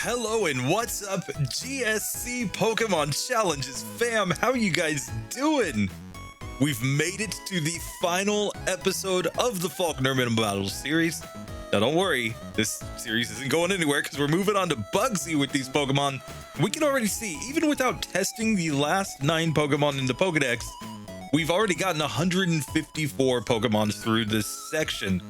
Hello and what's up, GSC Pokemon Challenges fam? How you guys doing? We've made it to the final episode of the Falkner Minimum Battles series. Now don't worry, this series isn't going anywhere because we're moving on to Bugsy with these Pokemon. We can already see, even without testing the last 9 Pokemon in the Pokedex, we've already gotten 154 Pokemon through this section.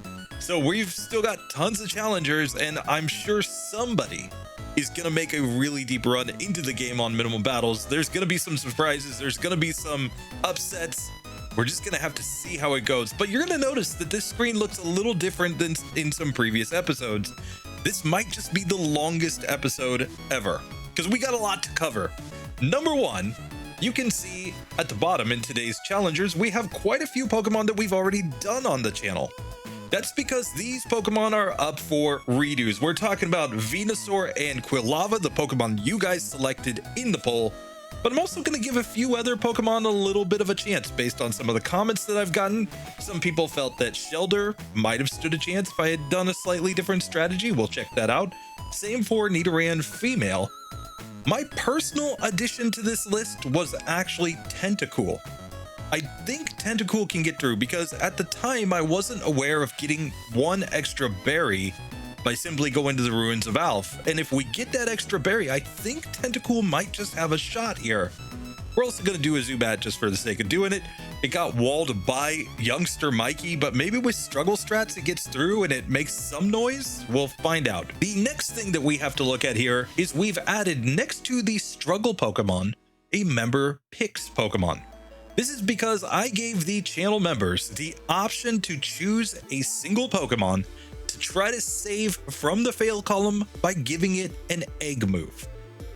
So we've still got tons of challengers, and I'm sure somebody is going to make a really deep run into the game on Minimum Battles. There's going to be some surprises. There's going to be some upsets. We're just going to have to see how it goes. But you're going to notice that this screen looks a little different than in some previous episodes. This might just be the longest episode ever because we got a lot to cover. Number one, you can see at the bottom in today's challengers, we have quite a few Pokemon that we've already done on the channel. That's because these Pokemon are up for redos. We're talking about Venusaur and Quilava, the Pokemon you guys selected in the poll. But I'm also going to give a few other Pokemon a little bit of a chance based on some of the comments that I've gotten. Some people felt that Shellder might have stood a chance if I had done a slightly different strategy. We'll check that out. Same for Nidoran female. My personal addition to this list was actually Tentacool. I think Tentacool can get through because at the time I wasn't aware of getting one extra berry by simply going to the Ruins of Alph. And if we get that extra berry, I think Tentacool might just have a shot here. We're also going to do a Zubat just for the sake of doing it. It got walled by youngster Mikey, but maybe with struggle strats it gets through and it makes some noise. We'll find out. The next thing that we have to look at here is we've added next to the struggle Pokemon, a member picks Pokemon. This is because I gave the channel members the option to choose a single Pokemon to try to save from the fail column by giving it an egg move.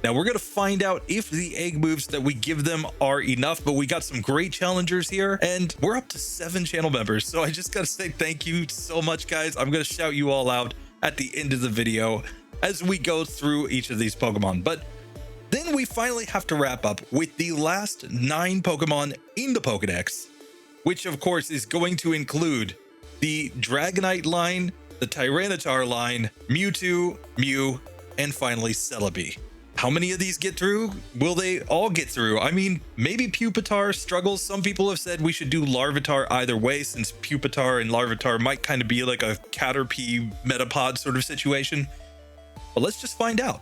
Now we're going to find out if the egg moves that we give them are enough, but we got some great challengers here and we're up to 7 channel members. So I just got to say thank you so much, guys. I'm going to shout you all out at the end of the video as we go through each of these Pokemon. But then we finally have to wrap up with the last 9 Pokemon in the Pokedex, which of course is going to include the Dragonite line, the Tyranitar line, Mewtwo, Mew, and finally Celebi. How many of these get through? Will they all get through? I mean, maybe Pupitar struggles. Some people have said we should do Larvitar either way, since Pupitar and Larvitar might kind of be like a Caterpie Metapod sort of situation. But let's just find out.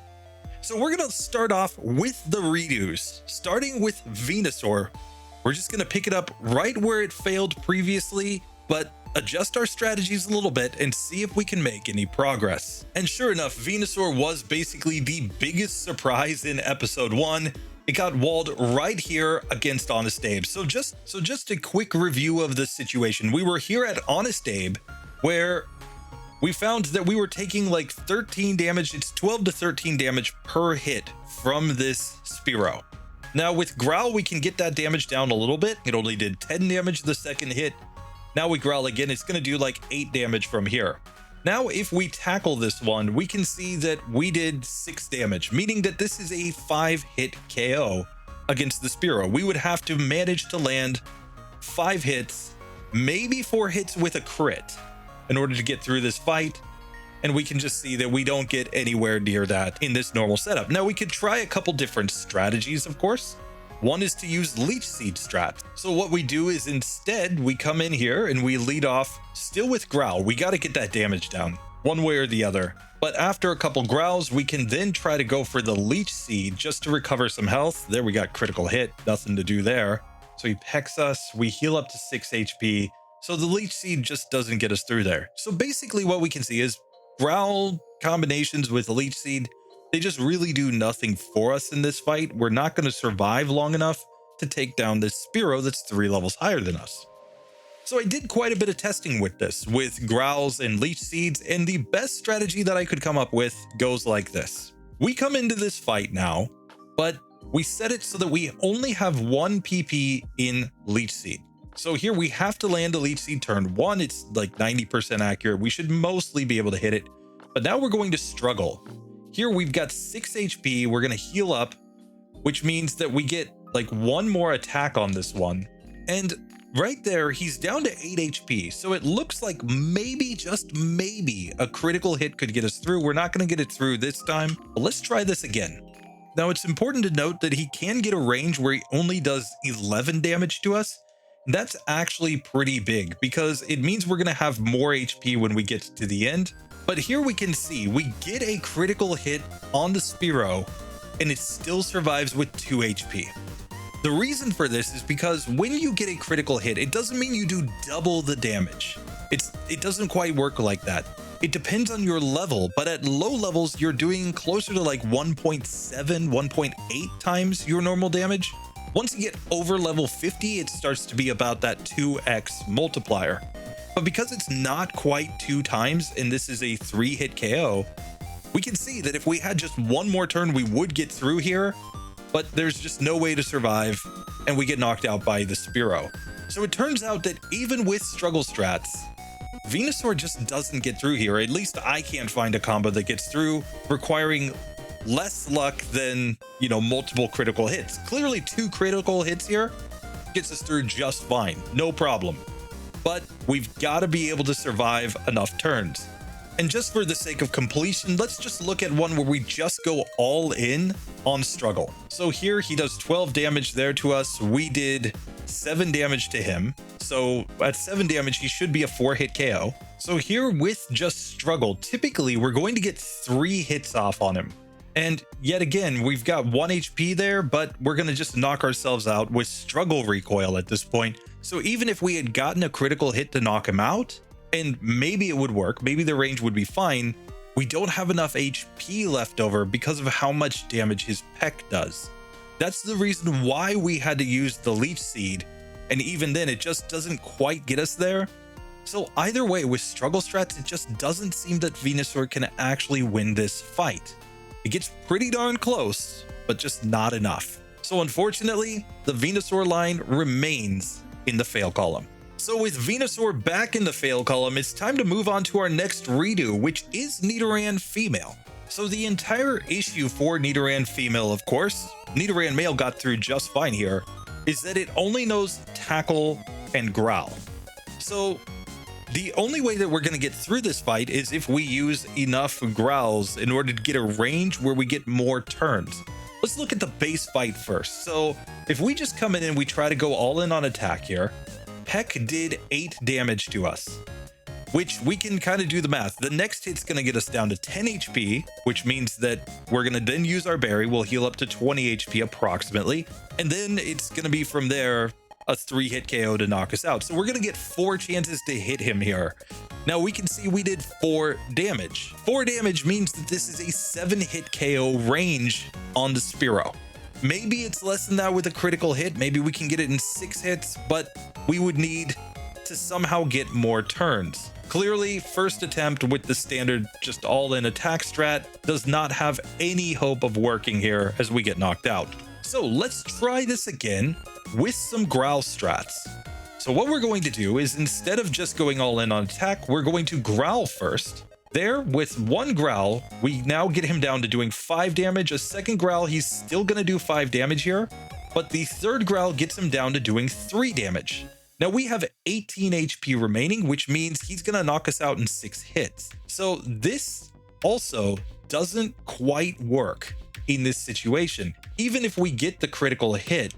So we're going to start off with the redos, starting with Venusaur. We're just going to pick it up right where it failed previously, but adjust our strategies a little bit and see if we can make any progress. And sure enough, Venusaur was basically the biggest surprise in episode 1. It got walled right here against Honest Abe. So just a quick review of the situation. We were here at Honest Abe, where we found that we were taking like 13 damage. It's 12 to 13 damage per hit from this Spearow. Now with Growl, we can get that damage down a little bit. It only did 10 damage the second hit. Now we Growl again, it's going to do like 8 damage from here. Now if we tackle this one, we can see that we did 6 damage, meaning that this is a 5-hit KO against the Spearow. We would have to manage to land 5 hits, maybe 4 hits with a crit, in order to get through this fight, and we can just see that we don't get anywhere near that in this normal setup. Now we could try a couple different strategies, of course. One is to use Leech Seed strat. So what we do is instead we come in here and we lead off still with Growl. We got to get that damage down one way or the other. But after a couple growls, we can then try to go for the Leech Seed just to recover some health. There we got critical hit, nothing to do there. So he pecks us, we heal up to 6 HP. So the Leech Seed just doesn't get us through there. So basically what we can see is Growl combinations with Leech Seed, they just really do nothing for us in this fight. We're not going to survive long enough to take down this Spearow that's 3 levels higher than us. So I did quite a bit of testing with this, with Growls and Leech Seeds, and the best strategy that I could come up with goes like this. We come into this fight now, but we set it so that we only have 1 PP in Leech Seed. So here we have to land a Leech Seed turn 1. It's like 90% accurate. We should mostly be able to hit it. But now we're going to struggle. Here we've got 6 HP. We're going to heal up, which means that we get like 1 more attack on this one. And right there, he's down to 8 HP. So it looks like maybe, just maybe, a critical hit could get us through. We're not going to get it through this time, but let's try this again. Now, it's important to note that he can get a range where he only does 11 damage to us. That's actually pretty big because it means we're going to have more HP when we get to the end. But here we can see we get a critical hit on the Spearow and it still survives with 2 HP. The reason for this is because when you get a critical hit, it doesn't mean you do double the damage. It doesn't quite work like that. It depends on your level, but at low levels, you're doing closer to like 1.7, 1.8 times your normal damage. Once you get over level 50, it starts to be about that 2x multiplier. But because it's not quite 2 times, and this is a 3-hit KO, we can see that if we had just one more turn, we would get through here, but there's just no way to survive, and we get knocked out by the Spearow. So it turns out that even with struggle strats, Venusaur just doesn't get through here. At least I can't find a combo that gets through, requiring less luck than, multiple critical hits. Clearly 2 critical hits here gets us through just fine, no problem. But we've got to be able to survive enough turns. And just for the sake of completion, let's just look at one where we just go all in on struggle. So here he does 12 damage there to us. We did 7 damage to him. So at 7 damage, he should be a 4-hit KO. So here with just struggle, typically we're going to get 3 hits off on him. And yet again, we've got 1 HP there, but we're going to just knock ourselves out with struggle recoil at this point. So even if we had gotten a critical hit to knock him out, and maybe it would work, maybe the range would be fine, we don't have enough HP left over because of how much damage his peck does. That's the reason why we had to use the Leech Seed, and even then it just doesn't quite get us there. So either way, with struggle strats, it just doesn't seem that Venusaur can actually win this fight. It gets pretty darn close, but just not enough. So unfortunately, the Venusaur line remains in the fail column. So with Venusaur back in the fail column, it's time to move on to our next redo, which is Nidoran Female. So the entire issue for Nidoran Female, of course, Nidoran Male got through just fine here, is that it only knows Tackle and Growl. So the only way that we're going to get through this fight is if we use enough growls in order to get a range where we get more turns. Let's look at the base fight first. So if we just come in and we try to go all in on attack here, Peck did 8 damage to us, which we can kind of do the math. The next hit's going to get us down to 10 HP, which means that we're going to then use our berry. We'll heal up to 20 HP approximately. And then it's going to be from there a 3-hit KO to knock us out. So we're going to get 4 chances to hit him here. Now we can see we did 4 damage. 4 damage means that this is a 7-hit KO range on the Spearow. Maybe it's less than that with a critical hit. Maybe we can get it in 6 hits, but we would need to somehow get more turns. Clearly, first attempt with the standard just all-in attack strat does not have any hope of working here as we get knocked out. So let's try this again with some growl strats. So what we're going to do is, instead of just going all in on attack, we're going to growl first. There, with 1 growl, we now get him down to doing 5 damage. A second growl, he's still going to do 5 damage here, but the third growl gets him down to doing 3 damage. Now we have 18 HP remaining, which means he's going to knock us out in 6 hits. So this also doesn't quite work in this situation. Even if we get the critical hit,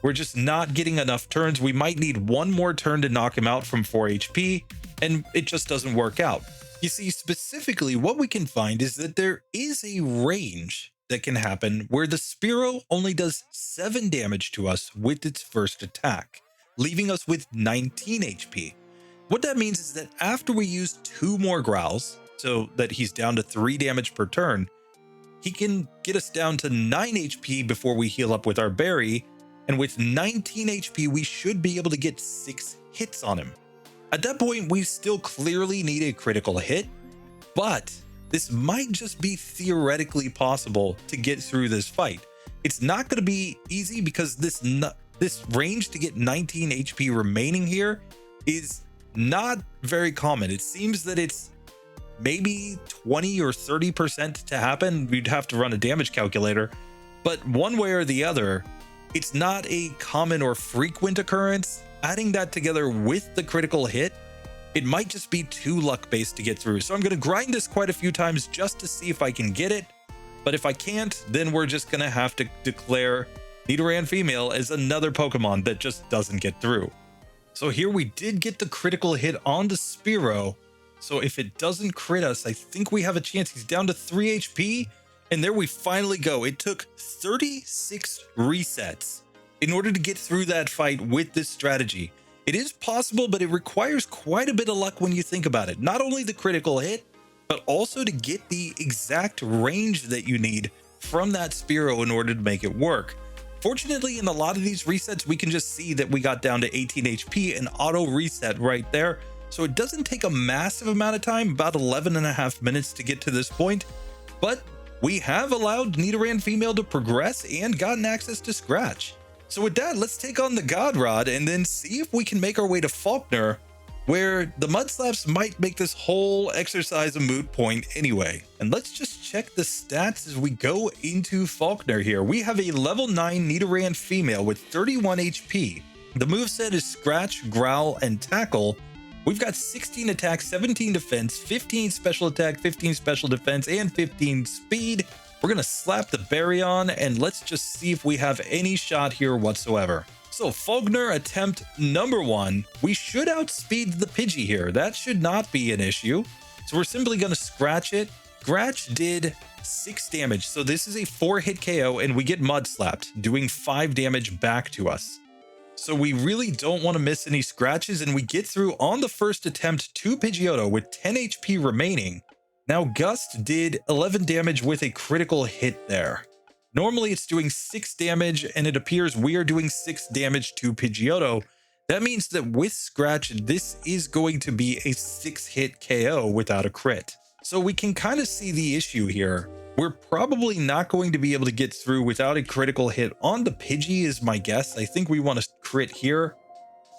we're just not getting enough turns. We might need 1 more turn to knock him out from 4 HP, and it just doesn't work out. You see, specifically what we can find is that there is a range that can happen where the Spearow only does 7 damage to us with its first attack, leaving us with 19 HP. What that means is that after we use 2 more growls, so that he's down to 3 damage per turn, he can get us down to 9 HP before we heal up with our berry, and with 19 HP, we should be able to get 6 hits on him. At that point, we still clearly need a critical hit, but this might just be theoretically possible to get through this fight. It's not going to be easy because this range to get 19 HP remaining here is not very common. It seems that it's maybe 20 or 30% to happen. We'd have to run a damage calculator, but one way or the other, it's not a common or frequent occurrence adding that together with the critical hit, it might just be too luck-based to get through. So I'm going to grind this quite a few times just to see if I can get it. But if I can't, then we're just going to have to declare Nidoran female as another Pokemon that just doesn't get through. So here we did get the critical hit on the Spearow. So if it doesn't crit us, I think we have a chance. He's down to 3 HP. And there we finally go. It took 36 resets in order to get through that fight with this strategy. It is possible, but it requires quite a bit of luck when you think about it. Not only the critical hit, but also to get the exact range that you need from that Spearow in order to make it work. Fortunately, in a lot of these resets, we can just see that we got down to 18 HP and auto reset right there. So it doesn't take a massive amount of time, about 11.5 minutes to get to this point. But we have allowed Nidoran female to progress and gotten access to Scratch. So with that, let's take on the God Rod and then see if we can make our way to Falkner, where the Mud Slaps might make this whole exercise a moot point anyway. And let's just check the stats as we go into Falkner here. We have a level 9 Nidoran female with 31 HP. The moveset is Scratch, Growl, and Tackle. We've got 16 attack, 17 defense, 15 special attack, 15 special defense, and 15 speed. We're going to slap the Baryon, and let's just see if we have any shot here whatsoever. So Falkner attempt number 1. We should outspeed the Pidgey here. That should not be an issue. So we're simply going to scratch it. Scratch did 6 damage. So this is a 4-hit KO, and we get Mud Slapped, doing 5 damage back to us. So we really don't want to miss any scratches, and we get through on the first attempt to Pidgeotto with 10 HP remaining. Now Gust did 11 damage with a critical hit there. Normally it's doing 6 damage, and it appears we are doing 6 damage to Pidgeotto. That means that with Scratch, this is going to be a 6-hit KO without a crit. So we can kind of see the issue here. We're probably not going to be able to get through without a critical hit on the Pidgey is my guess. I think we want to crit here,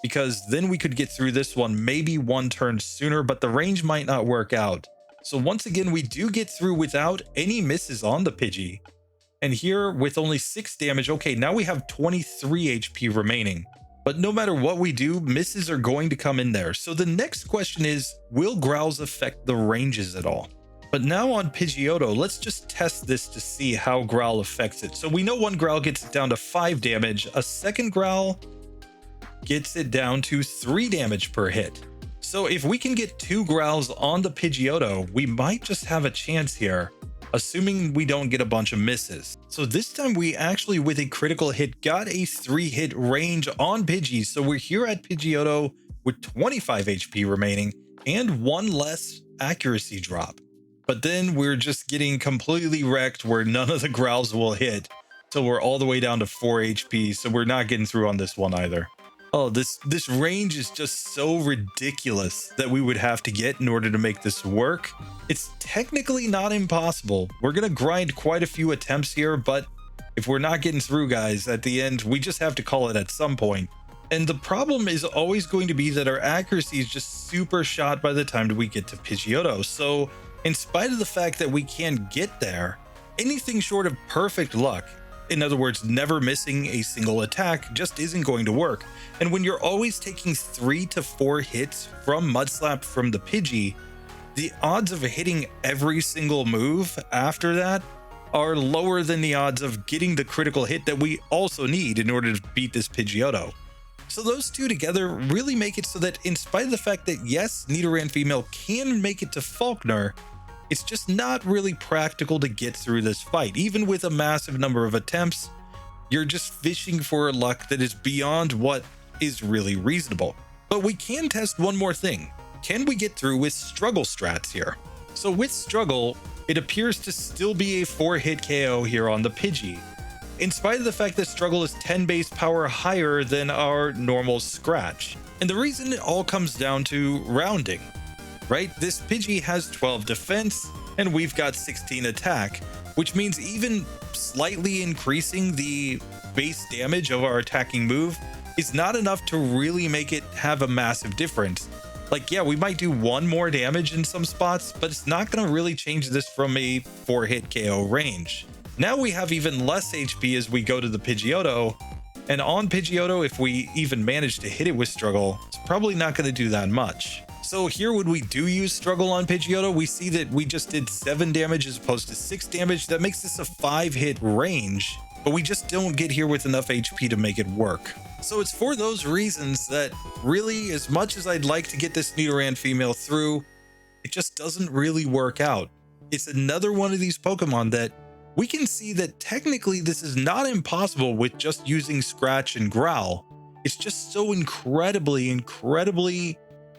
because then we could get through this one maybe one turn sooner, but the range might not work out. So once again, we do get through without any misses on the Pidgey. And here with only 6 damage, okay, now we have 23 HP remaining. But no matter what we do, misses are going to come in there. So the next question is, will Growls affect the ranges at all? But now on Pidgeotto, let's just test this to see how Growl affects it. So we know one Growl gets it down to 5 damage. A second Growl gets it down to 3 damage per hit. So if we can get 2 Growls on the Pidgeotto, we might just have a chance here, assuming we don't get a bunch of misses. So this time we actually, with a critical hit, got a 3-hit range on Pidgey. So we're here at Pidgeotto with 25 HP remaining and 1 less accuracy drop. But then we're just getting completely wrecked where none of the Growls will hit. So we're all the way down to 4 HP. So we're not getting through on this one either. Oh, this range is just so ridiculous that we would have to get in order to make this work. It's technically not impossible. We're going to grind quite a few attempts here, but if we're not getting through, guys, at the end, we just have to call it at some point. And the problem is always going to be that our accuracy is just super shot by the time that we get to Pidgeotto. So in spite of the fact that we can get there, anything short of perfect luck, in other words, never missing a single attack, just isn't going to work. And when you're always taking 3 to 4 hits from Mudslap from the Pidgey, the odds of hitting every single move after that are lower than the odds of getting the critical hit that we also need in order to beat this Pidgeotto. So those two together really make it so that in spite of the fact that yes, Nidoran female can make it to Falkner, it's just not really practical to get through this fight. Even with a massive number of attempts, you're just fishing for luck that is beyond what is really reasonable. But we can test one more thing. Can we get through with struggle strats here? So with struggle, it appears to still be a 4-hit KO here on the Pidgey, in spite of the fact that struggle is 10 base power higher than our normal scratch. And the reason it all comes down to rounding. Right? This Pidgey has 12 defense and we've got 16 attack, which means even slightly increasing the base damage of our attacking move is not enough to really make it have a massive difference. Like, yeah, we might do 1 more damage in some spots, but it's not going to really change this from a 4-hit KO range. Now we have even less HP as we go to the Pidgeotto, And on Pidgeotto, if we even manage to hit it with Struggle, it's probably not going to do that much. So here, when we do use Struggle on Pidgeotto, we see that we just did 7 damage as opposed to 6 damage. That makes this a 5-hit range, but we just don't get here with enough HP to make it work. So it's for those reasons that really, as much as I'd like to get this Nidoran female through, it just doesn't really work out. It's another one of these Pokemon that we can see that technically this is not impossible with just using Scratch and Growl. It's just so incredibly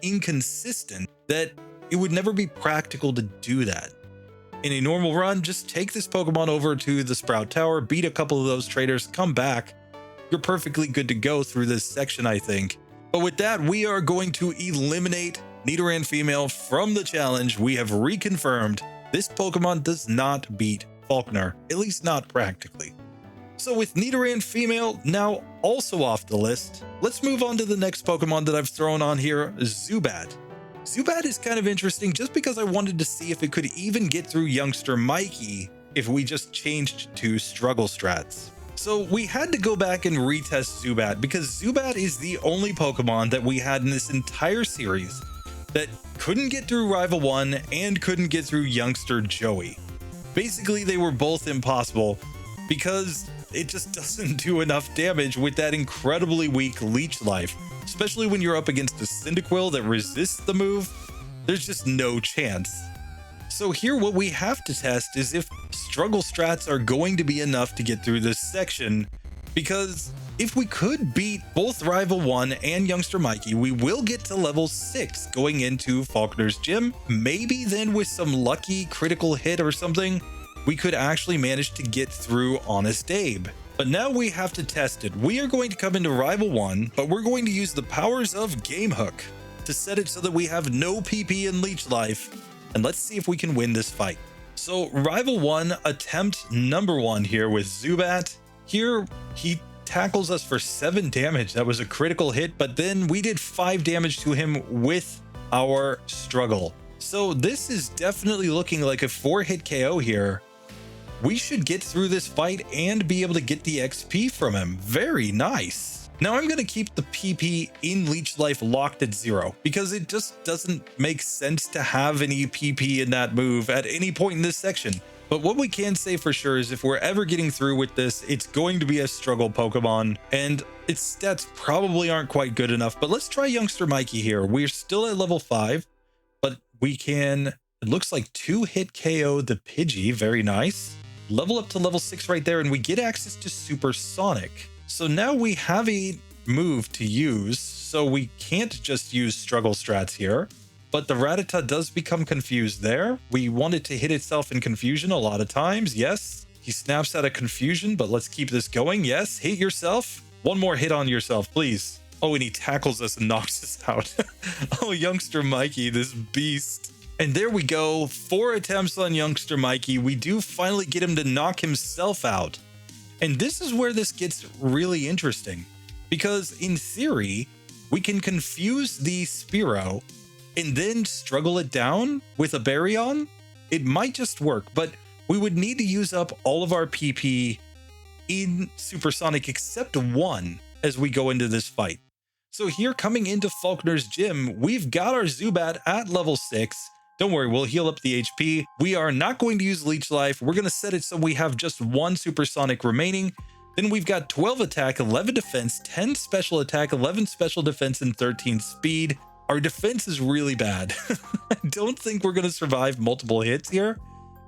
inconsistent that it would never be practical to do that. In a normal run, just take this Pokemon over to the Sprout Tower, beat a couple of those traders, come back. You're perfectly good to go through this section, I think. But with that, we are going to eliminate Nidoran female from the challenge. We have reconfirmed this Pokemon does not beat Falkner, at least not practically. So with Nidoran female now also off the list, let's move on to the next Pokemon that I've thrown on here, Zubat. Zubat is kind of interesting just because I wanted to see if it could even get through youngster Mikey if we just changed to struggle strats. So we had to go back and retest Zubat because Zubat is the only Pokemon that we had in this entire series that couldn't get through Rival 1 and couldn't get through youngster Joey. Basically, they were both impossible because it just doesn't do enough damage with that incredibly weak leech life, especially when you're up against a Cyndaquil that resists the move. There's just no chance. So here, what we have to test is if struggle strats are going to be enough to get through this section, because if we could beat both Rival 1 and youngster Mikey, we will get to level 6 going into Falkner's gym. Maybe then with some lucky critical hit or something, we could actually manage to get through Honest Abe. But now we have to test it. We are going to come into Rival 1, but we're going to use the powers of Game Hook to set it so that we have no PP and leech life. And let's see if we can win this fight. So Rival 1, attempt number 1 here with Zubat. Here, he tackles us for 7 damage. That was a critical hit, but then we did 5 damage to him with our struggle. So this is definitely looking like a 4-hit KO here. We should get through this fight and be able to get the XP from him. Very nice. Now I'm going to keep the PP in Leech Life locked at 0 because it just doesn't make sense to have any PP in that move at any point in this section. But what we can say for sure is if we're ever getting through with this, it's going to be a struggle Pokemon, and its stats probably aren't quite good enough. But let's try youngster Mikey here. We're still at level 5, but we can, it looks like 2-hit KO the Pidgey. Very nice. Level up to level 6 right there, and we get access to Supersonic. So now we have a move to use, so we can't just use struggle strats here. But the Rattata does become confused there. We want it to hit itself in confusion a lot of times. Yes, he snaps out of confusion, but let's keep this going. Yes, hit yourself. One more hit on yourself, please. Oh, and he tackles us and knocks us out. Oh, youngster Mikey, this beast. And there we go. 4 attempts on youngster Mikey. We do finally get him to knock himself out. And this is where this gets really interesting, because in theory, we can confuse the Spearow and then struggle it down with a Baryon. It might just work, but we would need to use up all of our PP in Supersonic except 1 as we go into this fight. So here, coming into Falkner's gym, we've got our Zubat at level 6. Don't worry, we'll heal up the HP. We are not going to use Leech Life. We're going to set it so we have just 1 Supersonic remaining. Then we've got 12 attack, 11 defense, 10 special attack, 11 special defense, and 13 speed. Our defense is really bad. I don't think we're going to survive multiple hits here,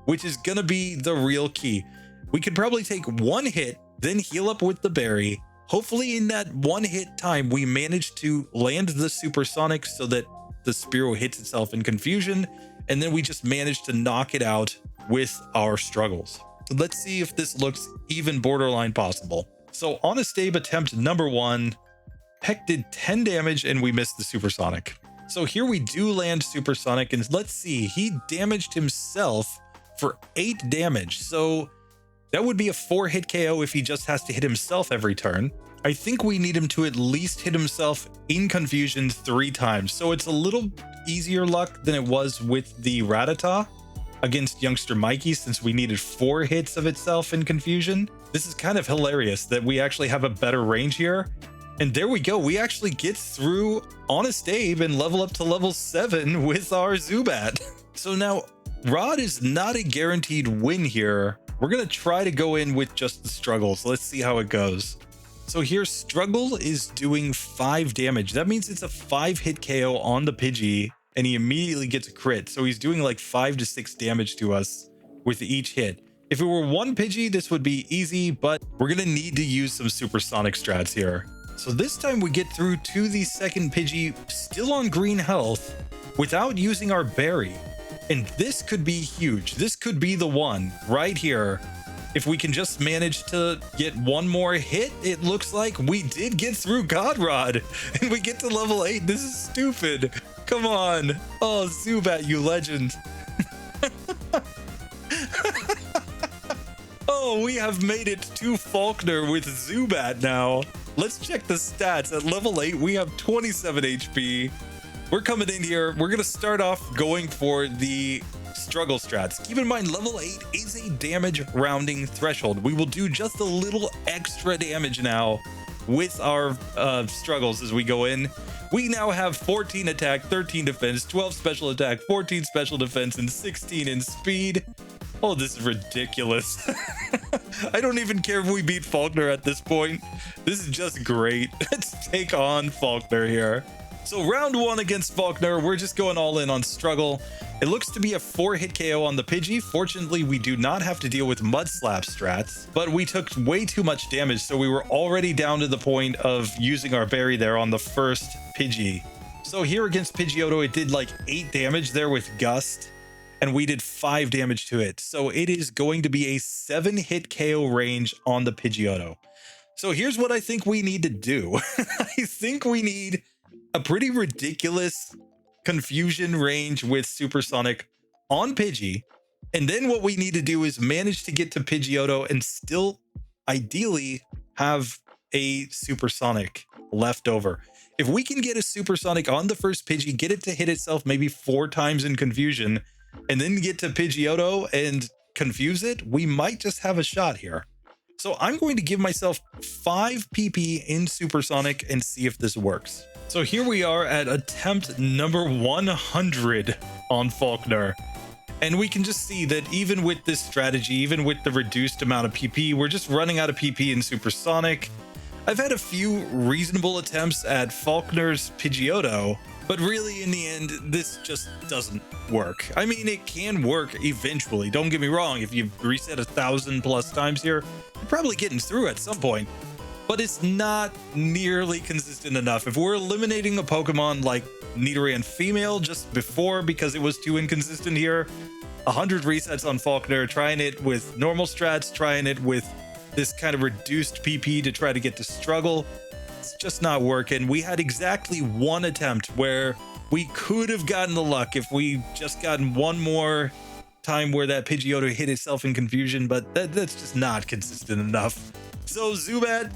which is going to be the real key. We could probably take 1 hit, then heal up with the berry. Hopefully in that 1 hit time, we manage to land the Supersonic so that the Spearow hits itself in confusion, and then we just manage to knock it out with our struggles. Let's see if this looks even borderline possible. So Honest Abe attempt number 1, Peck did 10 damage and we missed the Supersonic. So here we do land Supersonic, and let's see, he damaged himself for 8 damage. So that would be a 4-hit KO if he just has to hit himself every turn. I think we need him to at least hit himself in confusion 3 times. So it's a little easier luck than it was with the Rattata. against youngster Mikey since we needed 4 hits of itself in confusion. This is kind of hilarious that we actually have a better range here. And there we go. We actually get through Honest Abe and level up to level 7 with our Zubat. So now Rod is not a guaranteed win here. We're going to try to go in with just the struggles. Let's see how it goes. So here, Struggle is doing 5 damage. That means it's a 5-hit KO on the Pidgey, and he immediately gets a crit. So he's doing like 5 to 6 damage to us with each hit. If it were one Pidgey, this would be easy, but we're going to need to use some supersonic strats here. So this time we get through to the second Pidgey, still on green health, without using our berry. And this could be huge. This could be the one right here. If we can just manage to get one more hit, it looks like we did get through God Rod and we get to level 8. This is stupid. Come on. Oh, Zubat, you legend. Oh, we have made it to Falkner with Zubat now. Let's check the stats. At level 8, we have 27 HP. We're coming in here. We're going to start off going for the struggle strats. Keep in mind, level 8 is a damage rounding threshold. We will do just a little extra damage now with our struggles as we go in. We now have 14 attack, 13 defense, 12 special attack, 14 special defense, and 16 in speed. Oh, this is ridiculous. I don't even care if we beat Falkner at this point. This is just great. Let's take on Falkner here. So round 1 against Falkner, we're just going all in on struggle. It looks to be a 4-hit KO on the Pidgey. Fortunately, we do not have to deal with Mud Slap strats, but we took way too much damage, so we were already down to the point of using our berry there on the first Pidgey. So here against Pidgeotto, it did like 8 damage there with Gust, and we did 5 damage to it. So it is going to be a 7-hit KO range on the Pidgeotto. So here's what I think we need to do. I think we need a pretty ridiculous confusion range with Supersonic on Pidgey. And then what we need to do is manage to get to Pidgeotto and still ideally have a Supersonic left over. If we can get a Supersonic on the first Pidgey, get it to hit itself maybe 4 times in confusion, and then get to Pidgeotto and confuse it, we might just have a shot here. So I'm going to give myself 5 PP in Supersonic and see if this works. So here we are at attempt number 100 on Falkner. And we can just see that even with this strategy, even with the reduced amount of PP, we're just running out of PP in Supersonic. I've had a few reasonable attempts at Falkner's Pidgeotto, but really in the end, this just doesn't work. I mean, it can work eventually. Don't get me wrong. If you reset 1,000+ times here, you're probably getting through at some point. But it's not nearly consistent enough. If we're eliminating a Pokemon like Nidoran female just before because it was too inconsistent here, 100 resets on Falkner, trying it with normal strats, trying it with this kind of reduced PP to try to get to struggle, it's just not working. We had exactly 1 attempt where we could have gotten the luck if we just gotten one more time where that Pidgeotto hit itself in confusion, but that's just not consistent enough. So Zubat,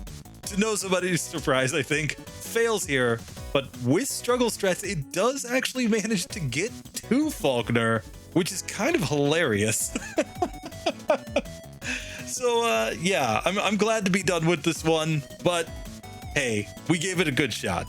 to no somebody's surprise, I think, fails here, but with struggle strats, it does actually manage to get to Falkner, which is kind of hilarious. So yeah, I'm glad to be done with this one, but hey, we gave it a good shot.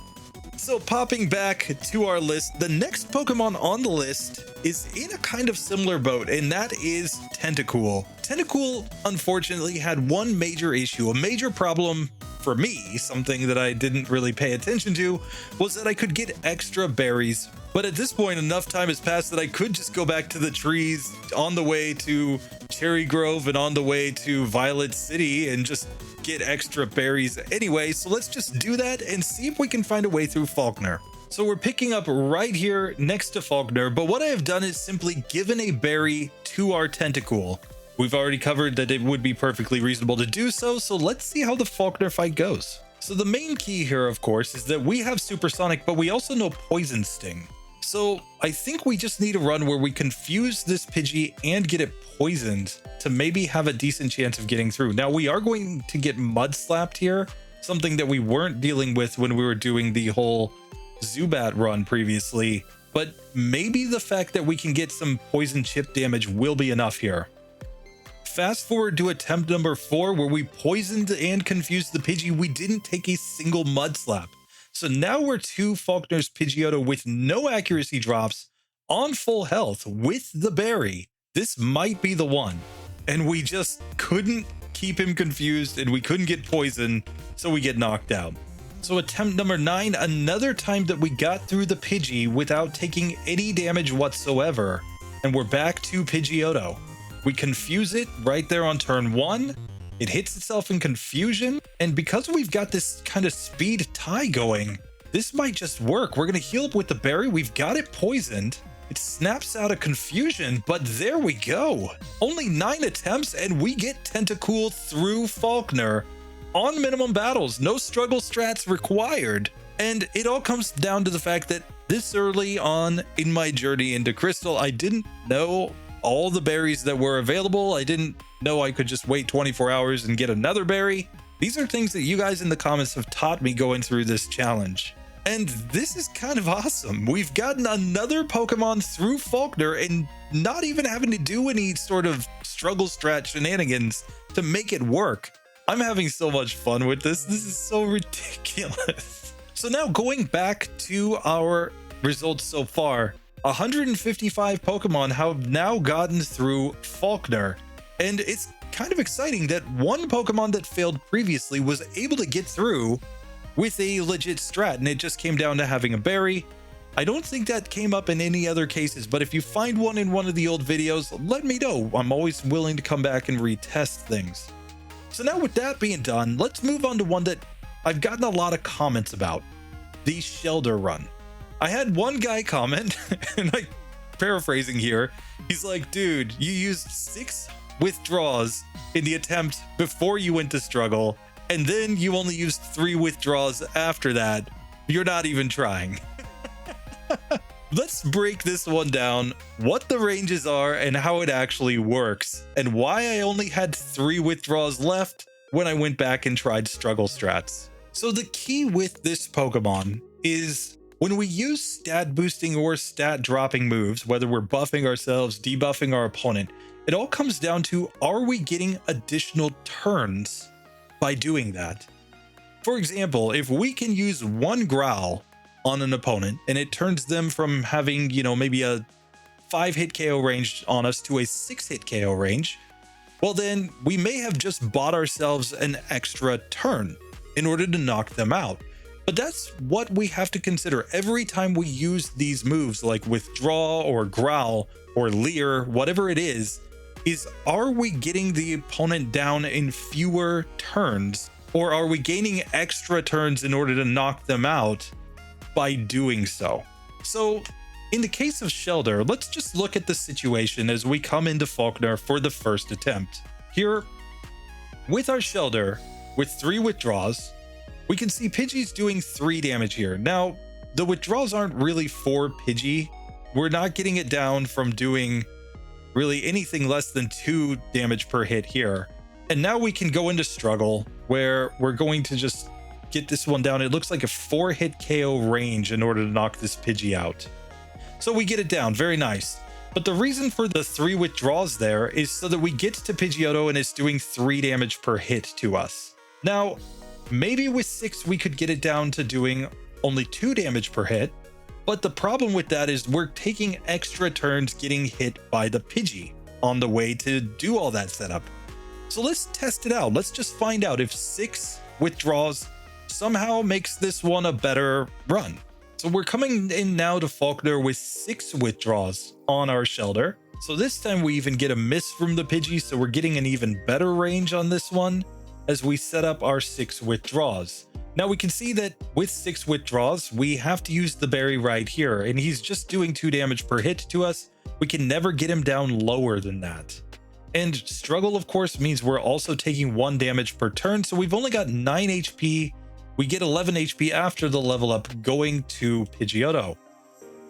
So popping back to our list, the next Pokemon on the list is in a kind of similar boat, and that is Tentacool. Tentacool, unfortunately, had one major issue, a major problem for me, something that I didn't really pay attention to, was that I could get extra berries. But at this point, enough time has passed that I could just go back to the trees on the way to Cherry Grove and on the way to Violet City and just get extra berries anyway. So let's just do that and see if we can find a way through Falkner. So we're picking up right here next to Falkner, but what I have done is simply given a berry to our Tentacool. We've already covered that it would be perfectly reasonable to do so, so let's see how the Falkner fight goes. So the main key here, of course, is that we have Supersonic, but we also know Poison Sting. So I think we just need a run where we confuse this Pidgey and get it poisoned to maybe have a decent chance of getting through. Now we are going to get Mud Slapped here, something that we weren't dealing with when we were doing the whole Zubat run previously. but maybe the fact that we can get some poison chip damage will be enough here. Fast forward to attempt number 4, where we poisoned and confused the Pidgey. We didn't take a single mud slap. So now we're 2 Falkner's Pidgeotto with no accuracy drops on full health with the berry. This might be the one. And we just couldn't keep him confused and we couldn't get poisoned, so we get knocked out. So attempt number 9, another time that we got through the Pidgey without taking any damage whatsoever. And we're back to Pidgeotto. We confuse it right there on turn 1. It hits itself in confusion. And because we've got this kind of speed tie going, this might just work. We're going to heal up with the berry. We've got it poisoned. It snaps out of confusion, but there we go. Only 9 attempts and we get Tentacool through Falkner on minimum battles. No struggle strats required. And it all comes down to the fact that this early on in my journey into Crystal, I didn't know all the berries that were available. I didn't know I could just wait 24 hours and get another berry. These are things that you guys in the comments have taught me going through this challenge. And this is kind of awesome. We've gotten another Pokemon through Falkner and not even having to do any sort of struggle strat shenanigans to make it work. I'm having so much fun with this. This is so ridiculous. So now going back to our results so far, 155 Pokemon have now gotten through Falkner. And it's kind of exciting that one Pokemon that failed previously was able to get through with a legit strat, and it just came down to having a berry. I don't think that came up in any other cases, but if you find one in one of the old videos, let me know. I'm always willing to come back and retest things. So now with that being done, let's move on to one that I've gotten a lot of comments about, the Shellder run. I had one guy comment, and I'm paraphrasing here, he's like, dude, you used 6 withdraws in the attempt before you went to struggle, and then you only used 3 withdraws after that. You're not even trying. Let's break this one down, what the ranges are and how it actually works, and why I only had 3 withdraws left when I went back and tried struggle strats. So the key with this Pokemon is when we use stat boosting or stat dropping moves, whether we're buffing ourselves, debuffing our opponent, it all comes down to, are we getting additional turns by doing that? For example, if we can use 1 growl on an opponent and it turns them from having, maybe a 5-hit KO range on us to a 6-hit KO range, well then we may have just bought ourselves an extra turn in order to knock them out. But that's what we have to consider every time we use these moves like withdraw or growl or leer, whatever it is are we getting the opponent down in fewer turns, or are we gaining extra turns in order to knock them out by doing so? So in the case of Shellder, let's just look at the situation as we come into Falkner for the first attempt. Here, with our Shellder, with 3 withdraws, we can see Pidgey's doing 3 damage here. Now, the withdrawals aren't really for Pidgey. We're not getting it down from doing really anything less than 2 damage per hit here. And now we can go into struggle where we're going to just get this one down. It looks like a 4-hit KO range in order to knock this Pidgey out. So we get it down, very nice. But the reason for the 3 withdrawals there is so that we get to Pidgeotto and it's doing 3 damage per hit to us. Now, maybe with 6 we could get it down to doing only 2 damage per hit, but the problem with that is we're taking extra turns getting hit by the Pidgey on the way to do all that setup. So let's test it out. Let's just find out if 6 withdrawals somehow makes this one a better run. So we're coming in now to Falkner with 6 withdraws on our Shellder. So this time we even get a miss from the Pidgey, so we're getting an even better range on this one as we set up our 6 withdraws. Now we can see that with 6 withdraws, we have to use the berry right here, and he's just doing 2 damage per hit to us. We can never get him down lower than that. And struggle, of course, means we're also taking 1 damage per turn, so we've only got 9 HP. We get 11 HP after the level up going to Pidgeotto.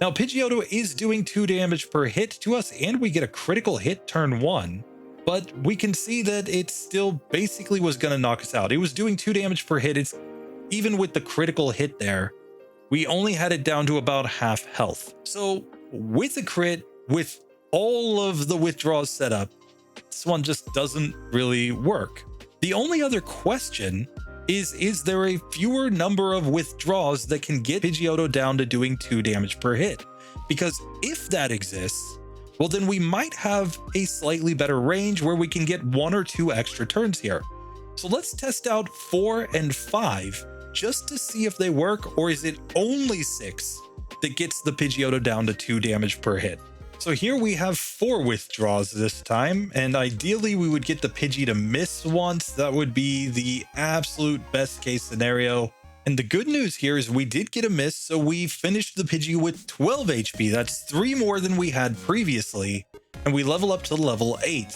Now Pidgeotto is doing 2 damage per hit to us, and we get a critical hit turn 1. But we can see that it still basically was going to knock us out. It was doing 2 damage per hit. It's even with the critical hit there, we only had it down to about half health. So with a crit, with all of the withdrawals set up, this one just doesn't really work. The only other question is there a fewer number of withdraws that can get Pidgeotto down to doing 2 damage per hit? Because if that exists, well, then we might have a slightly better range where we can get 1 or 2 extra turns here. So let's test out 4 and 5 just to see if they work, or is it only 6 that gets the Pidgeotto down to 2 damage per hit? So here we have 4 withdraws this time, and ideally we would get the Pidgey to miss once. That would be the absolute best case scenario. And the good news here is we did get a miss, so we finished the Pidgey with 12 HP. That's 3 more than we had previously, and we level up to level 8.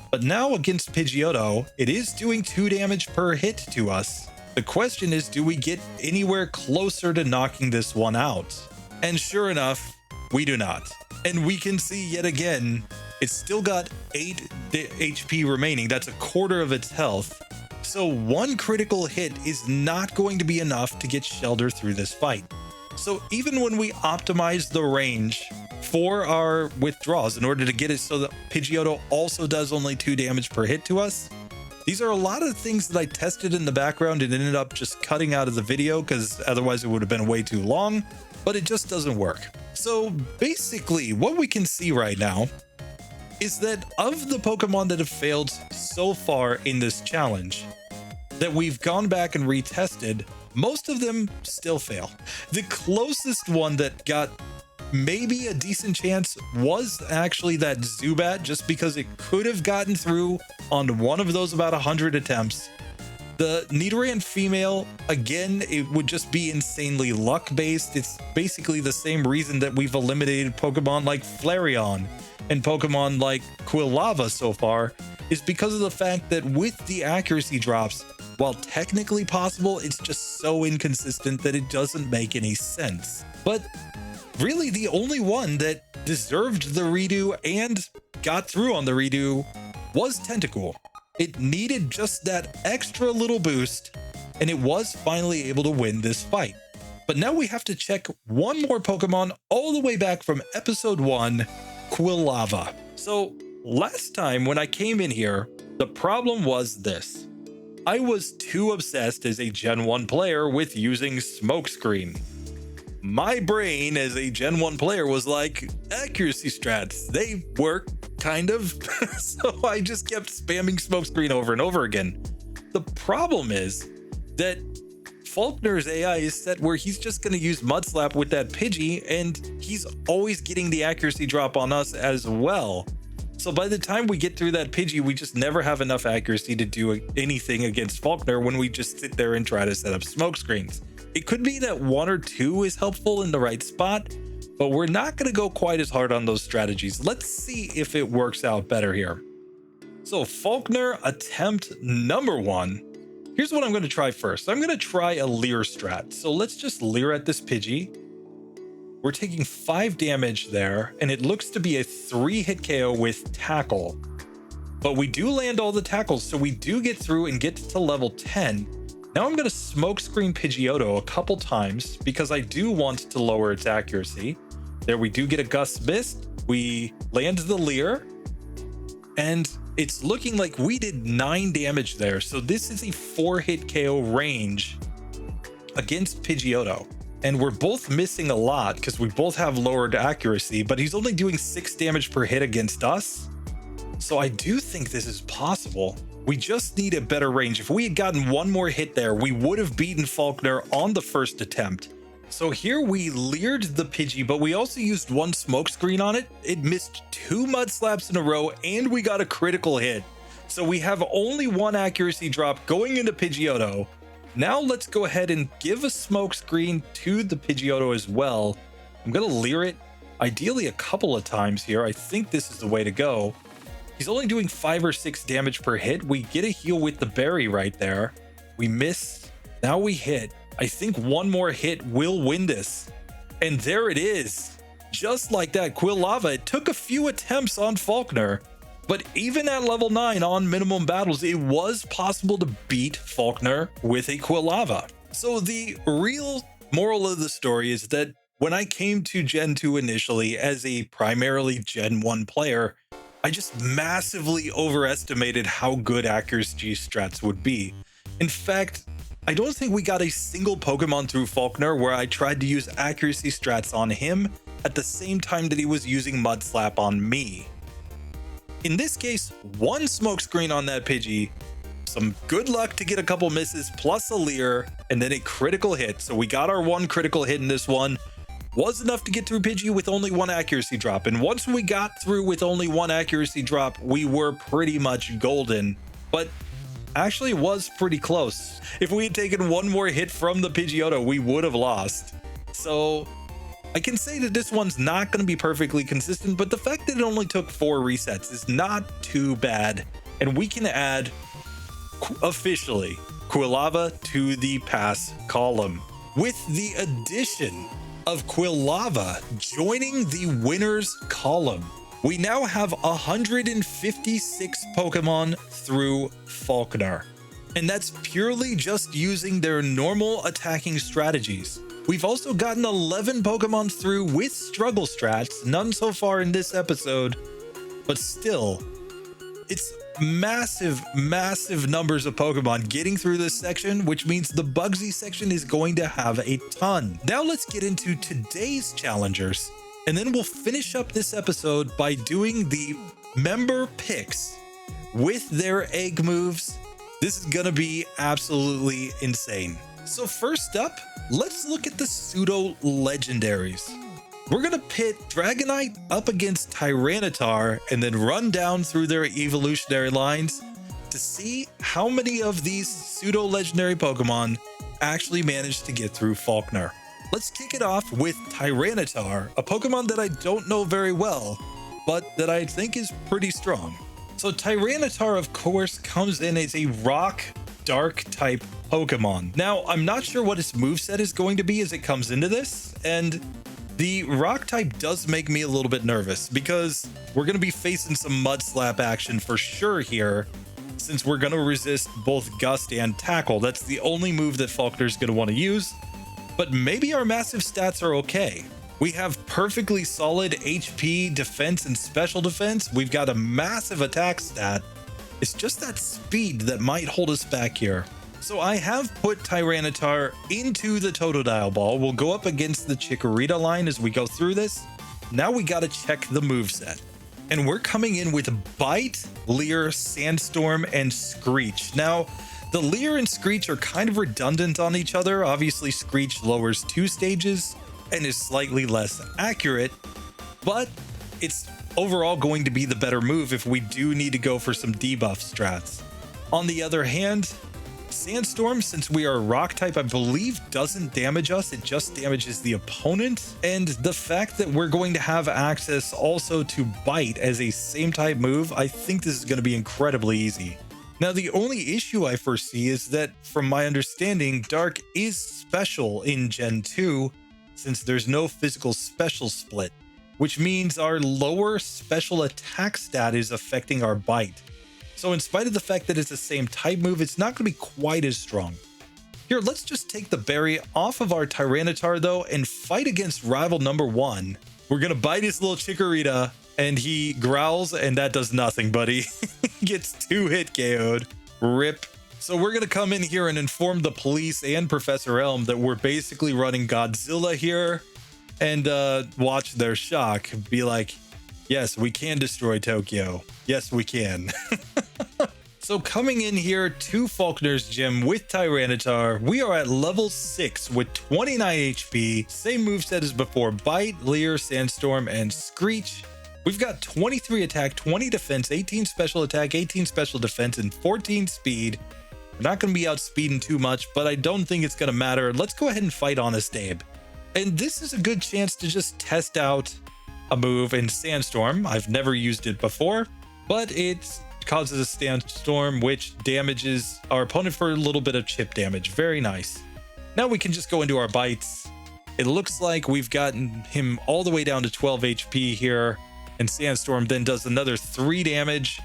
But now against Pidgeotto, it is doing 2 damage per hit to us. The question is, do we get anywhere closer to knocking this one out? And sure enough, we do not. And we can see yet again, it's still got 8 HP remaining. That's a quarter of its health. So 1 critical hit is not going to be enough to get Shellder through this fight. So even when we optimize the range for our withdrawals in order to get it so that Pidgeotto also does only 2 damage per hit to us, these are a lot of things that I tested in the background and ended up just cutting out of the video because otherwise it would have been way too long, but it just doesn't work. So basically what we can see right now is that of the Pokemon that have failed so far in this challenge that we've gone back and retested, most of them still fail. The closest one that got maybe a decent chance was actually that Zubat, just because it could have gotten through on one of those about 100 attempts. The Nidoran female, again, it would just be insanely luck-based. It's basically the same reason that we've eliminated Pokemon like Flareon and Pokemon like Quilava so far, is because of the fact that with the accuracy drops, while technically possible, it's just so inconsistent that it doesn't make any sense. But really, the only one that deserved the redo and got through on the redo was Tentacool. It needed just that extra little boost, and it was finally able to win this fight. But now we have to check one more Pokemon all the way back from episode 1, Quilava. So last time when I came in here, the problem was this. I was too obsessed as a Gen 1 player with using Smokescreen. My brain as a Gen 1 player was like, accuracy strats, they work, kind of. So I just kept spamming Smokescreen over and over again. The problem is that Falkner's AI is set where he's just going to use Mudslap with that Pidgey, and he's always getting the accuracy drop on us as well. So by the time we get through that Pidgey, we just never have enough accuracy to do anything against Falkner when we just sit there and try to set up Smokescreens. It could be that 1 or 2 is helpful in the right spot, but we're not going to go quite as hard on those strategies. Let's see if it works out better here. So Falkner attempt number 1. Here's what I'm going to try first. I'm going to try a Leer strat. So let's just Leer at this Pidgey. We're taking 5 damage there, and it looks to be a 3-hit KO with Tackle. But we do land all the tackles, so we do get through and get to level 10. Now I'm going to Smokescreen Pidgeotto a couple times because I do want to lower its accuracy. There we do get a Gust Mist. We land the Leer, and it's looking like we did 9 damage there. So this is a 4-hit KO range against Pidgeotto. And we're both missing a lot because we both have lowered accuracy, but he's only doing 6 damage per hit against us. So I do think this is possible. We just need a better range. If we had gotten 1 more hit there, we would have beaten Falkner on the first attempt. So here we leered the Pidgey, but we also used 1 Smokescreen on it. It missed 2 Mudslaps in a row, and we got a critical hit. So we have only 1 accuracy drop going into Pidgeotto. Now let's go ahead and give a Smokescreen to the Pidgeotto as well. I'm going to Leer it, ideally a couple of times here. I think this is the way to go. He's only doing 5 or 6 damage per hit. We get a heal with the berry right there. We miss. Now we hit. I think 1 more hit will win this. And there it is. Just like that, Quilava. It took a few attempts on Falkner, but even at level 9 on minimum battles, it was possible to beat Falkner with a Quilava. So the real Moral of the story is that when I came to Gen 2 initially as a primarily Gen 1 player, I just massively overestimated how good accuracy strats would be. In fact, I don't think we got a single Pokemon through Falkner where I tried to use accuracy strats on him at the same time that he was using Mud Slap on me. In this case, one smokescreen on that Pidgey, some good luck to get a couple misses plus a Leer, and then a critical hit. So we got our one critical hit in this one. Was enough to get through Pidgey with only one accuracy drop. And once we got through with only one accuracy drop, we were pretty much golden. But actually was pretty close. If we had taken one more hit from the Pidgeotto, we would have lost. So I can say that this one's not going to be perfectly consistent, but the fact that it only took 4 resets is not too bad. And we can add, officially, Quilava to the pass column. With the addition of Quilava joining the winners column, we now have 156 Pokemon through Falkner. And that's purely just using their normal attacking strategies. We've also gotten 11 Pokemon through with struggle strats, none so far in this episode, but still, it's massive numbers of Pokemon getting through this section, which means the Bugsy section is going to have a ton. Now let's get into today's challengers, and then we'll finish up this episode by doing the member picks with their egg moves. This is gonna be absolutely insane. So first up, let's look at the pseudo-legendaries. We're gonna pit Dragonite up against Tyranitar and then run down through their evolutionary lines to see how many of these pseudo-legendary Pokemon actually managed to get through Falkner. Let's kick it off with Tyranitar, a Pokemon that I don't know very well, but that I think is pretty strong. So Tyranitar, of course, comes in as a rock dark type Pokemon. Now, I'm not sure what its moveset is going to be as it comes into this, and the rock type does make me a little bit nervous because we're going to be facing some Mud Slap action for sure here, since we're going to resist both Gust and Tackle. That's the only move that Falkner's going to want to use, but maybe our massive stats are okay. We have perfectly solid HP, defense, and special defense. We've got a massive attack stat. It's just that speed that might hold us back here. So I have put Tyranitar into the Totodile Ball. We'll go up against the Chikorita line as we go through this. Now we got to check the moveset. And we're coming in with Bite, Leer, Sandstorm, and Screech. Now, the Leer and Screech are kind of redundant on each other. Obviously, Screech lowers 2 stages and is slightly less accurate, but it's overall going to be the better move if we do need to go for some debuff strats. On the other hand, Sandstorm, since we are rock type, I believe doesn't damage us, it just damages the opponent. And the fact that we're going to have access also to Bite as a same type move, I think this is going to be incredibly easy. Now, the only issue I foresee is that, from my understanding, Dark is special in Gen 2, since there's no physical special split, which means our lower special attack stat is affecting our Bite. So in spite of the fact that it's the same type move, it's not going to be quite as strong. Here, let's just take the berry off of our Tyranitar though and fight against rival number 1. We're going to bite his little Chikorita and he growls and that does nothing, buddy. Gets 2 hit KO'd. RIP. So we're going to come in here and inform the police and Professor Elm that we're basically running Godzilla here and watch their shock. Be like, yes, we can destroy Tokyo. Yes, we can. So coming in here to Falkner's gym with Tyranitar, we are at level 6 with 29 HP, same moveset as before, Bite, Leer, Sandstorm, and Screech. We've got 23 attack, 20 defense, 18 special attack, 18 special defense, and 14 speed. We're not going to be outspeeding too much, but I don't think it's going to matter. Let's go ahead and fight Honest Abe. And this is a good chance to just test out a move in Sandstorm. I've never used it before, but it causes a Sandstorm, which damages our opponent for a little bit of chip damage. Very nice. Now we can just go into our bites. It looks like we've gotten him all the way down to 12 HP here, and Sandstorm then does another 3 damage.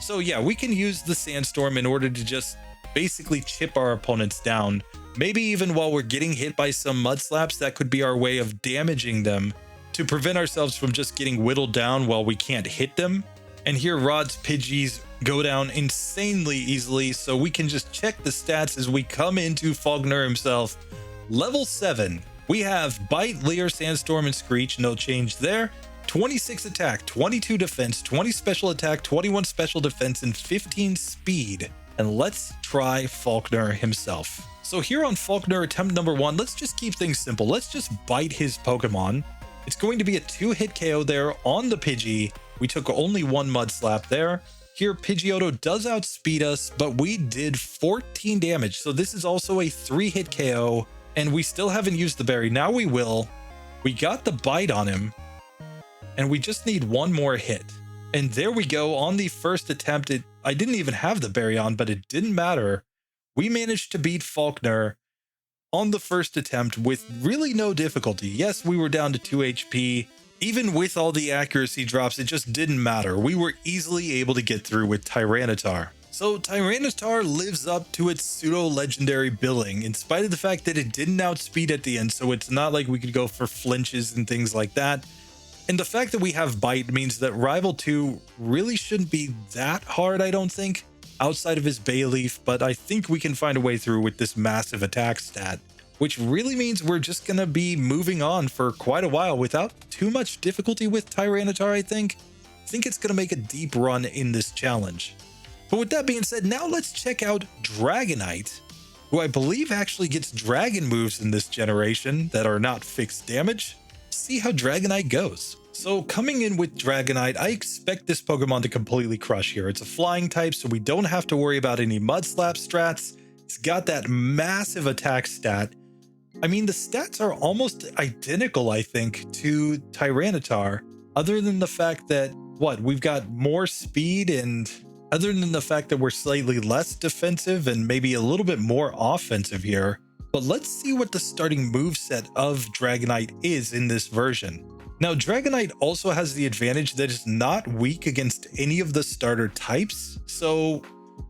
So yeah, we can use the Sandstorm in order to just basically chip our opponents down Maybe even while we're getting hit by some mud slaps, that could be our way of damaging them to prevent ourselves from just getting whittled down while we can't hit them. And here Rod's Pidgeys go down insanely easily, so we can just check the stats as we come into Falkner himself. Level 7, we have Bite, Leer, Sandstorm, and Screech, no change there. 26 attack, 22 defense, 20 special attack, 21 special defense, and 15 speed. And let's try Falkner himself. So here on Falkner attempt number 1, let's just keep things simple. Let's just bite his Pokemon. It's going to be a 2-hit KO there on the Pidgey. We took only 1 Mud Slap there. Here, Pidgeotto does outspeed us, but we did 14 damage. So this is also a 3-hit KO, and we still haven't used the berry. Now we will. We got the bite on him, and we just need 1 more hit. And there we go on the first attempt. I didn't even have the berry on, but it didn't matter. We managed to beat Falkner on the first attempt with really no difficulty. Yes, we were down to 2 HP. Even with all the accuracy drops, it just didn't matter. We were easily able to get through with Tyranitar. So Tyranitar lives up to its pseudo-legendary billing, in spite of the fact that it didn't outspeed at the end, so it's not like we could go for flinches and things like that. And the fact that we have Bite means that Rival 2 really shouldn't be that hard, I don't think, outside of his Bayleaf, but I think we can find a way through with this massive attack stat, which really means we're just going to be moving on for quite a while without too much difficulty with Tyranitar, I think. I think it's going to make a deep run in this challenge. But with that being said, now let's check out Dragonite, who I believe actually gets dragon moves in this generation that are not fixed damage. See how Dragonite goes. So coming in with Dragonite, I expect this Pokemon to completely crush here. It's a flying type, so we don't have to worry about any Mud Slap strats. It's got that massive attack stat. I mean, the stats are almost identical, I think, to Tyranitar, other than the fact that, we've got more speed, and other than the fact that we're slightly less defensive and maybe a little bit more offensive here. But let's see what the starting moveset of Dragonite is in this version. Now, Dragonite also has the advantage that it's not weak against any of the starter types, so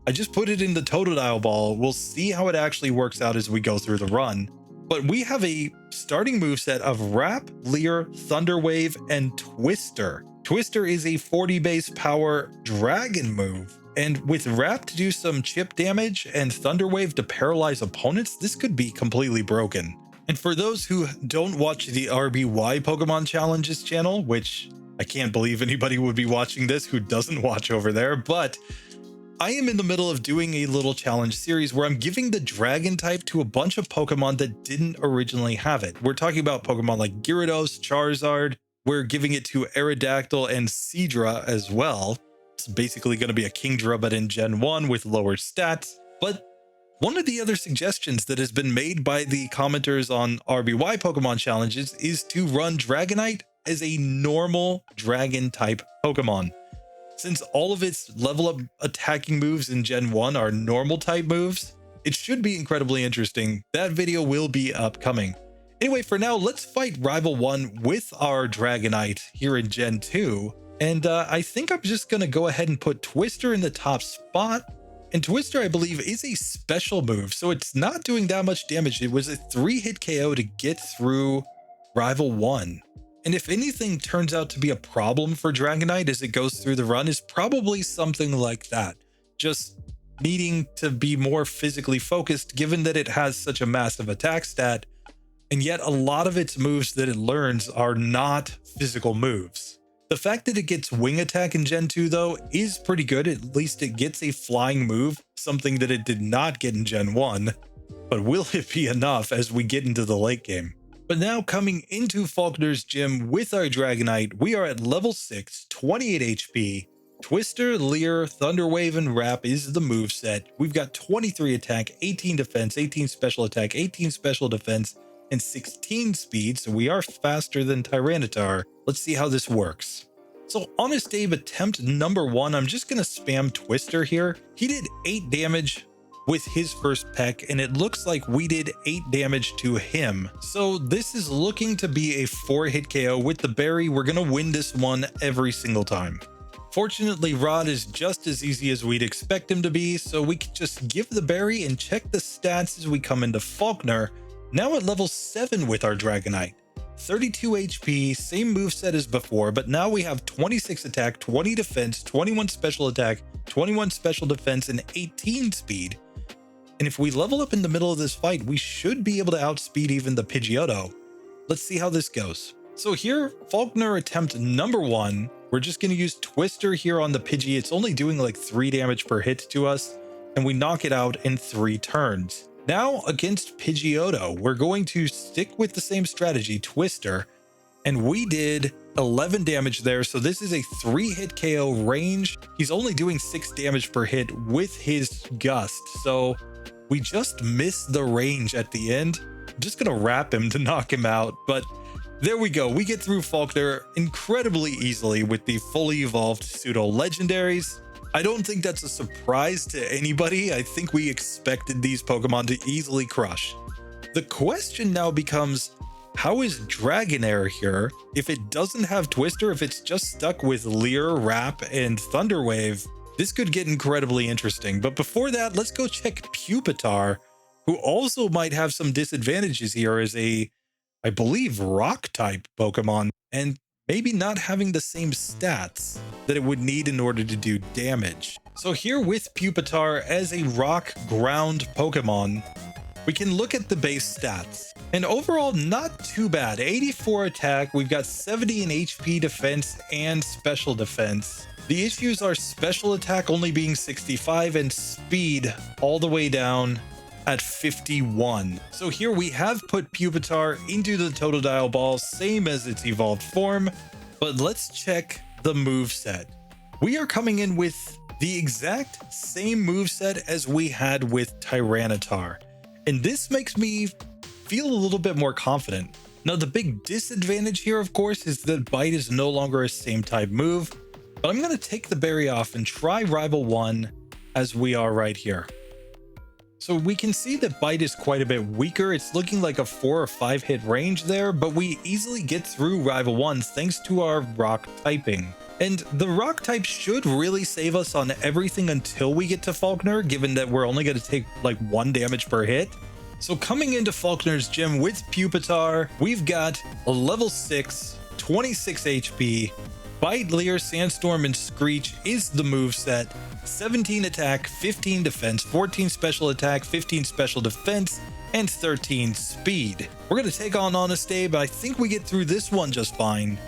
I just put it in the Totodile ball. We'll see how it actually works out as we go through the run. But we have a starting moveset of Wrap, Leer, Thunder Wave, and Twister. Twister is a 40 base power dragon move. And with Wrap to do some chip damage and Thunder Wave to paralyze opponents, this could be completely broken. And for those who don't watch the RBY Pokemon Challenges channel, which I can't believe anybody would be watching this who doesn't watch over there, but I am in the middle of doing a little challenge series where I'm giving the dragon type to a bunch of Pokemon that didn't originally have it. We're talking about Pokemon like Gyarados, Charizard. We're giving it to Aerodactyl and Seadra as well. It's basically going to be a Kingdra, but in Gen 1 with lower stats. But one of the other suggestions that has been made by the commenters on RBY Pokemon Challenges is to run Dragonite as a normal dragon type Pokemon. Since all of its level up attacking moves in Gen 1 are normal type moves, it should be incredibly interesting. That video will be upcoming. Anyway, for now, let's fight Rival 1 with our Dragonite here in Gen 2. And I think I'm just going to go ahead and put Twister in the top spot. And Twister, I believe, is a special move, so it's not doing that much damage. It was a 3-hit KO to get through Rival 1. And if anything turns out to be a problem for Dragonite as it goes through the run, is probably something like that. Just needing to be more physically focused, given that it has such a massive attack stat, and yet a lot of its moves that it learns are not physical moves. The fact that it gets Wing Attack in Gen 2, though, is pretty good. At least it gets a flying move, something that it did not get in Gen 1. But will it be enough as we get into the late game? But now coming into Falkner's gym with our Dragonite, we are at level 6, 28 HP. Twister, Leer, Thunder Wave, and Wrap is the moveset. We've got 23 attack, 18 defense, 18 special attack, 18 special defense, and 16 speed, so we are faster than Tyranitar. Let's see how this works. So Honest Abe attempt number 1, I'm just going to spam Twister here. He did 8 damage with his first peck, and it looks like we did 8 damage to him. So this is looking to be a 4-hit KO. With the berry, we're going to win this one every single time. Fortunately, Rod is just as easy as we'd expect him to be, so we can just give the berry and check the stats as we come into Falkner, now at level 7 with our Dragonite. 32 HP, same moveset as before, but now we have 26 attack, 20 defense, 21 special attack, 21 special defense, and 18 speed. And if we level up in the middle of this fight, we should be able to outspeed even the Pidgeotto. Let's see how this goes. So here, Falkner attempt number 1. We're just going to use Twister here on the Pidgey. It's only doing like 3 damage per hit to us, and we knock it out in 3 turns. Now against Pidgeotto, we're going to stick with the same strategy, Twister, and we did 11 damage there. So this is a 3-hit KO range. He's only doing 6 damage per hit with his Gust, so we just missed the range at the end. I'm just going to wrap him to knock him out, but there we go. We get through Falkner incredibly easily with the fully evolved pseudo-legendaries. I don't think that's a surprise to anybody. I think we expected these Pokemon to easily crush. The question now becomes, how is Dragonair here if it doesn't have Twister, if it's just stuck with Leer, Wrap, and Thunder Wave? This could get incredibly interesting. But before that, let's go check Pupitar, who also might have some disadvantages here as a, I believe, Rock-type Pokemon, and maybe not having the same stats that it would need in order to do damage. So here with Pupitar as a rock ground Pokemon, we can look at the base stats. And overall, not too bad. 84 attack, we've got 70 in HP defense and special defense. The issues are special attack only being 65 and speed all the way down at 51. So here we have put Pupitar into the Totodile Ball, same as its evolved form, but let's check the moveset. We are coming in with the exact same moveset as we had with Tyranitar, and this makes me feel a little bit more confident. Now the big disadvantage here, of course, is that Bite is no longer a same type move, but I'm going to take the berry off and try Rival 1 as we are right here. So we can see that Bite is quite a bit weaker. It's looking like a 4 or 5 hit range there, but we easily get through Rival 1s thanks to our rock typing. And the rock type should really save us on everything until we get to Falkner, given that we're only going to take like 1 damage per hit. So coming into Falkner's gym with Pupitar, we've got a level 6, 26 HP, Bite, Leer, Sandstorm, and Screech is the moveset. 17 attack, 15 defense, 14 special attack, 15 special defense, and 13 speed. We're going to take on Honest Abe. I think we get through this one just fine.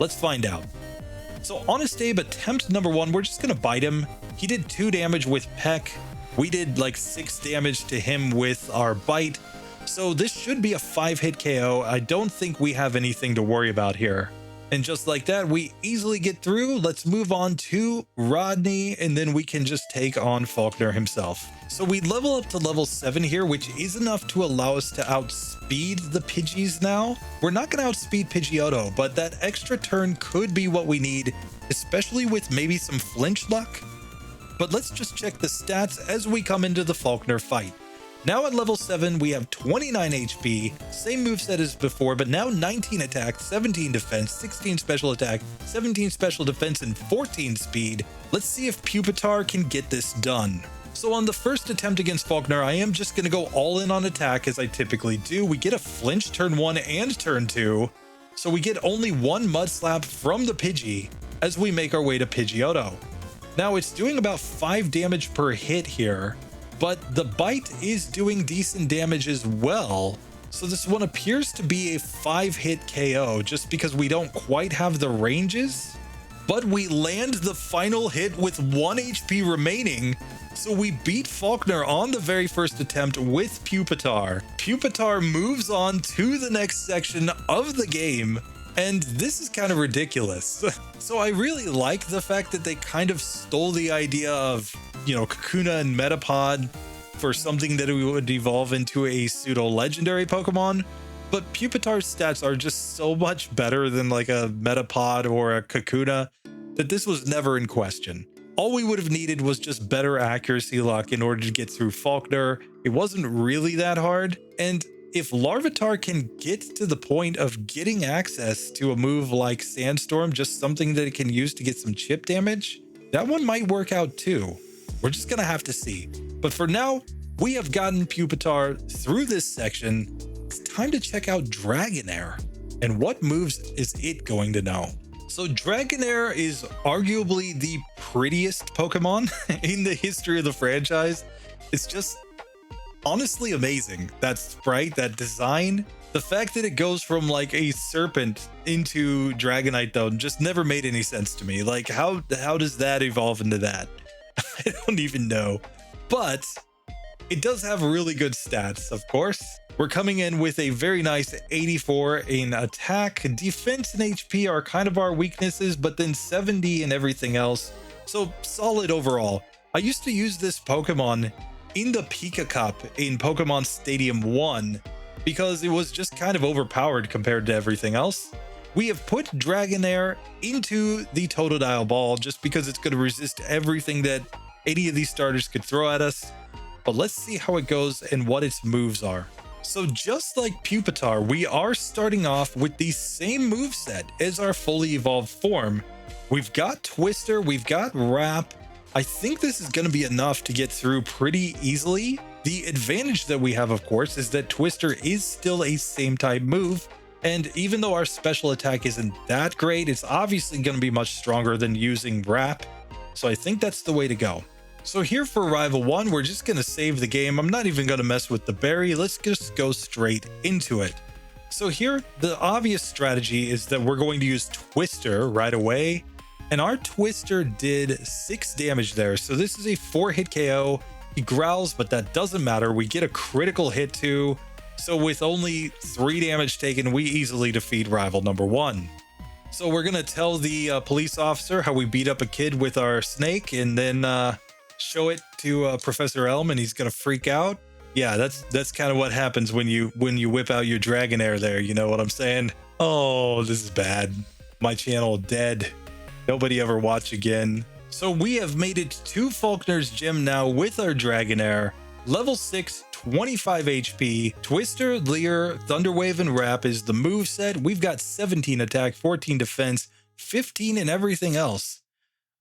Let's find out. So Honest Abe, attempt number 1, we're just going to bite him. He did 2 damage with Peck. We did like 6 damage to him with our bite. So this should be a 5-hit KO. I don't think we have anything to worry about here. And just like that, we easily get through. Let's move on to Rodney, and then we can just take on Falkner himself. So we level up to level 7 here, which is enough to allow us to outspeed the Pidgeys now. We're not going to outspeed Pidgeotto, but that extra turn could be what we need, especially with maybe some flinch luck. But let's just check the stats as we come into the Falkner fight. Now at level 7, we have 29 HP, same moveset as before, but now 19 attack, 17 defense, 16 special attack, 17 special defense, and 14 speed. Let's see if Pupitar can get this done. So on the first attempt against Falkner, I am just going to go all in on attack as I typically do. We get a flinch turn 1 and turn 2, so we get only 1 Mud Slap from the Pidgey as we make our way to Pidgeotto. Now it's doing about 5 damage per hit here, but the bite is doing decent damage as well. So this one appears to be a 5-hit KO just because we don't quite have the ranges. But we land the final hit with 1 HP remaining. So we beat Falkner on the very first attempt with Pupitar. Pupitar moves on to the next section of the game. And this is kind of ridiculous. So I really like the fact that they kind of stole the idea of, you know, Kakuna and Metapod for something that we would evolve into a pseudo-legendary Pokemon. But Pupitar's stats are just so much better than like a Metapod or a Kakuna that this was never in question. All we would have needed was just better accuracy luck in order to get through Falkner. It wasn't really that hard. And if Larvitar can get to the point of getting access to a move like Sandstorm, just something that it can use to get some chip damage, that one might work out too. We're just gonna have to see. But for now, we have gotten Pupitar through this section. It's time to check out Dragonair. And what moves is it going to know? So Dragonair is arguably the prettiest Pokemon in the history of the franchise. It's just honestly amazing. That sprite, that design, the fact that it goes from like a serpent into Dragonite though just never made any sense to me. Like how does that evolve into that? I don't even know. But it does have really good stats, of course. We're coming in with a very nice 84 in attack. Defense and HP are kind of our weaknesses, but then 70 and everything else. So solid overall. I used to use this Pokemon in the Pika Cup in Pokemon Stadium 1 because it was just kind of overpowered compared to everything else. We have put Dragonair into the Totodile Ball just because it's going to resist everything that any of these starters could throw at us. But let's see how it goes and what its moves are. So just like Pupitar, we are starting off with the same moveset as our fully evolved form. We've got Twister, we've got Wrap. I think this is going to be enough to get through pretty easily. The advantage that we have, of course, is that Twister is still a same type move. And even though our special attack isn't that great, it's obviously going to be much stronger than using Wrap. So I think that's the way to go. So here for Rival 1, we're just going to save the game. I'm not even going to mess with the berry. Let's just go straight into it. So here, the obvious strategy is that we're going to use Twister right away. And our Twister did 6 damage there. So this is a 4-hit KO. He growls, but that doesn't matter. We get a critical hit too. So with only 3 damage taken, we easily defeat Rival number 1. So we're going to tell the police officer how we beat up a kid with our snake and then show it to Professor Elm and he's gonna freak out. Yeah, that's kind of what happens when you whip out your Dragonair there, you know what I'm saying? Oh, this is bad. My channel dead. Nobody ever watch again. So we have made it to Falkner's gym now with our Dragonair. Level 6, 25 HP. Twister, Leer, Thunderwave, and Wrap is the moveset. We've got 17 attack, 14 defense, 15 and everything else.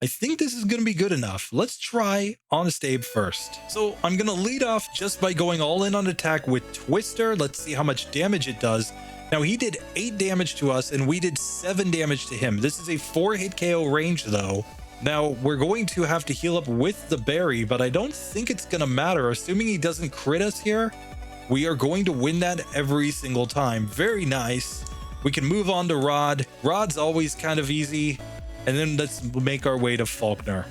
I think this is going to be good enough. Let's try Honest Abe first. So I'm going to lead off just by going all in on attack with Twister. Let's see how much damage it does. Now he did 8 damage to us and we did 7 damage to him. This is a 4-hit KO range though. Now we're going to have to heal up with the berry, but I don't think it's going to matter. Assuming he doesn't crit us here, we are going to win that every single time. Very nice. We can move on to Rod. Rod's always kind of easy. And then let's make our way to Falkner.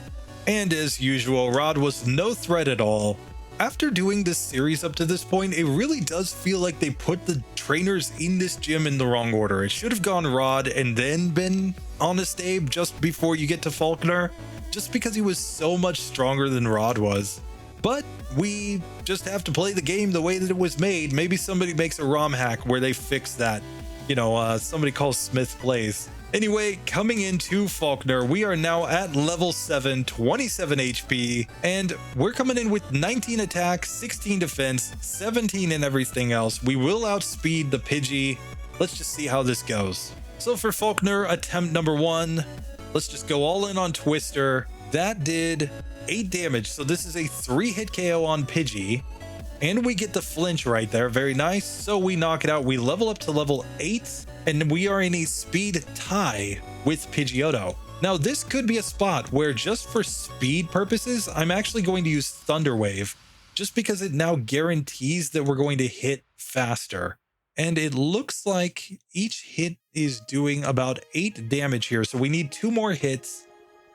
And as usual, Rod was no threat at all. After doing this series up to this point, it really does feel like they put the trainers in this gym in the wrong order. It should have gone Rod and then been Honest Abe just before you get to Falkner, just because he was so much stronger than Rod was. But we just have to play the game the way that it was made. Maybe somebody makes a ROM hack where they fix that. You know, somebody calls Smith Plays. Anyway, coming into Falkner, we are now at level 7, 27 HP, and we're coming in with 19 attack, 16 defense, 17 and everything else. We will outspeed the Pidgey. Let's just see how this goes. So for Falkner, attempt number 1, let's just go all in on Twister. That did 8 damage, so this is a 3-hit KO on Pidgey. And we get the flinch right there. Very nice. So we knock it out. We level up to level 8. And we are in a speed tie with Pidgeotto. Now this could be a spot where just for speed purposes, I'm actually going to use Thunderwave just because it now guarantees that we're going to hit faster. And it looks like each hit is doing about 8 damage here. So we need 2 more hits,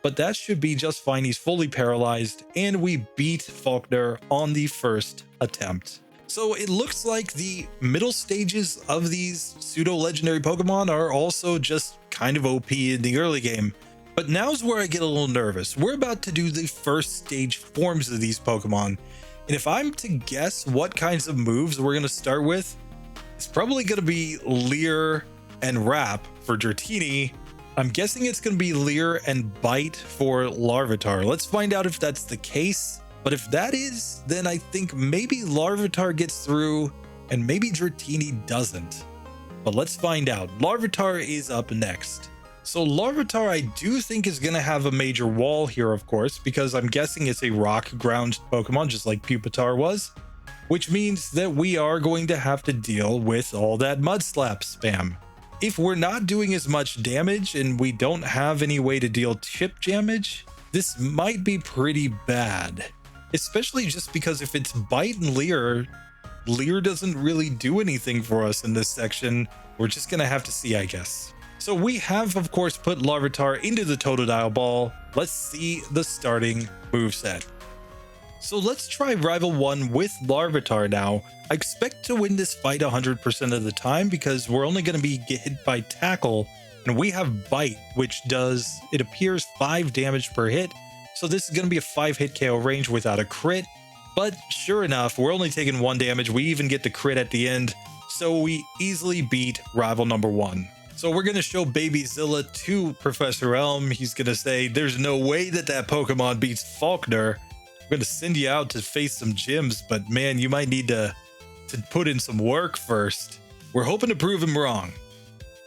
but that should be just fine. He's fully paralyzed and we beat Falkner on the first attempt. So it looks like the middle stages of these pseudo-legendary Pokemon are also just kind of OP in the early game. But now's where I get a little nervous. We're about to do the first stage forms of these Pokemon. And if I'm to guess what kinds of moves we're going to start with, it's probably going to be Leer and Wrap for Dratini. I'm guessing it's going to be Leer and Bite for Larvitar. Let's find out if that's the case. But if that is, then I think maybe Larvitar gets through and maybe Dratini doesn't. But let's find out. Larvitar is up next. So Larvitar I do think is going to have a major wall here, of course, because I'm guessing it's a rock ground Pokemon just like Pupitar was, which means that we are going to have to deal with all that Mud Slap spam. If we're not doing as much damage and we don't have any way to deal chip damage, this might be pretty bad. Especially just because if it's Bite and Leer, Leer doesn't really do anything for us in this section. We're just gonna have to see, I guess. So we have, of course, put Larvitar into the Totodile Ball. Let's see the starting moveset. So let's try Rival 1 with Larvitar now. I expect to win this fight 100% of the time because we're only going to be hit by Tackle, and we have Bite, which does, it appears, 5 damage per hit. So this is going to be a 5-hit KO range without a crit. But sure enough, we're only taking 1 damage. We even get the crit at the end. So we easily beat Rival number 1. So we're going to show Baby Zilla to Professor Elm. He's going to say, there's no way that Pokemon beats Falkner. I'm going to send you out to face some gyms, but man, you might need to put in some work first. We're hoping to prove him wrong.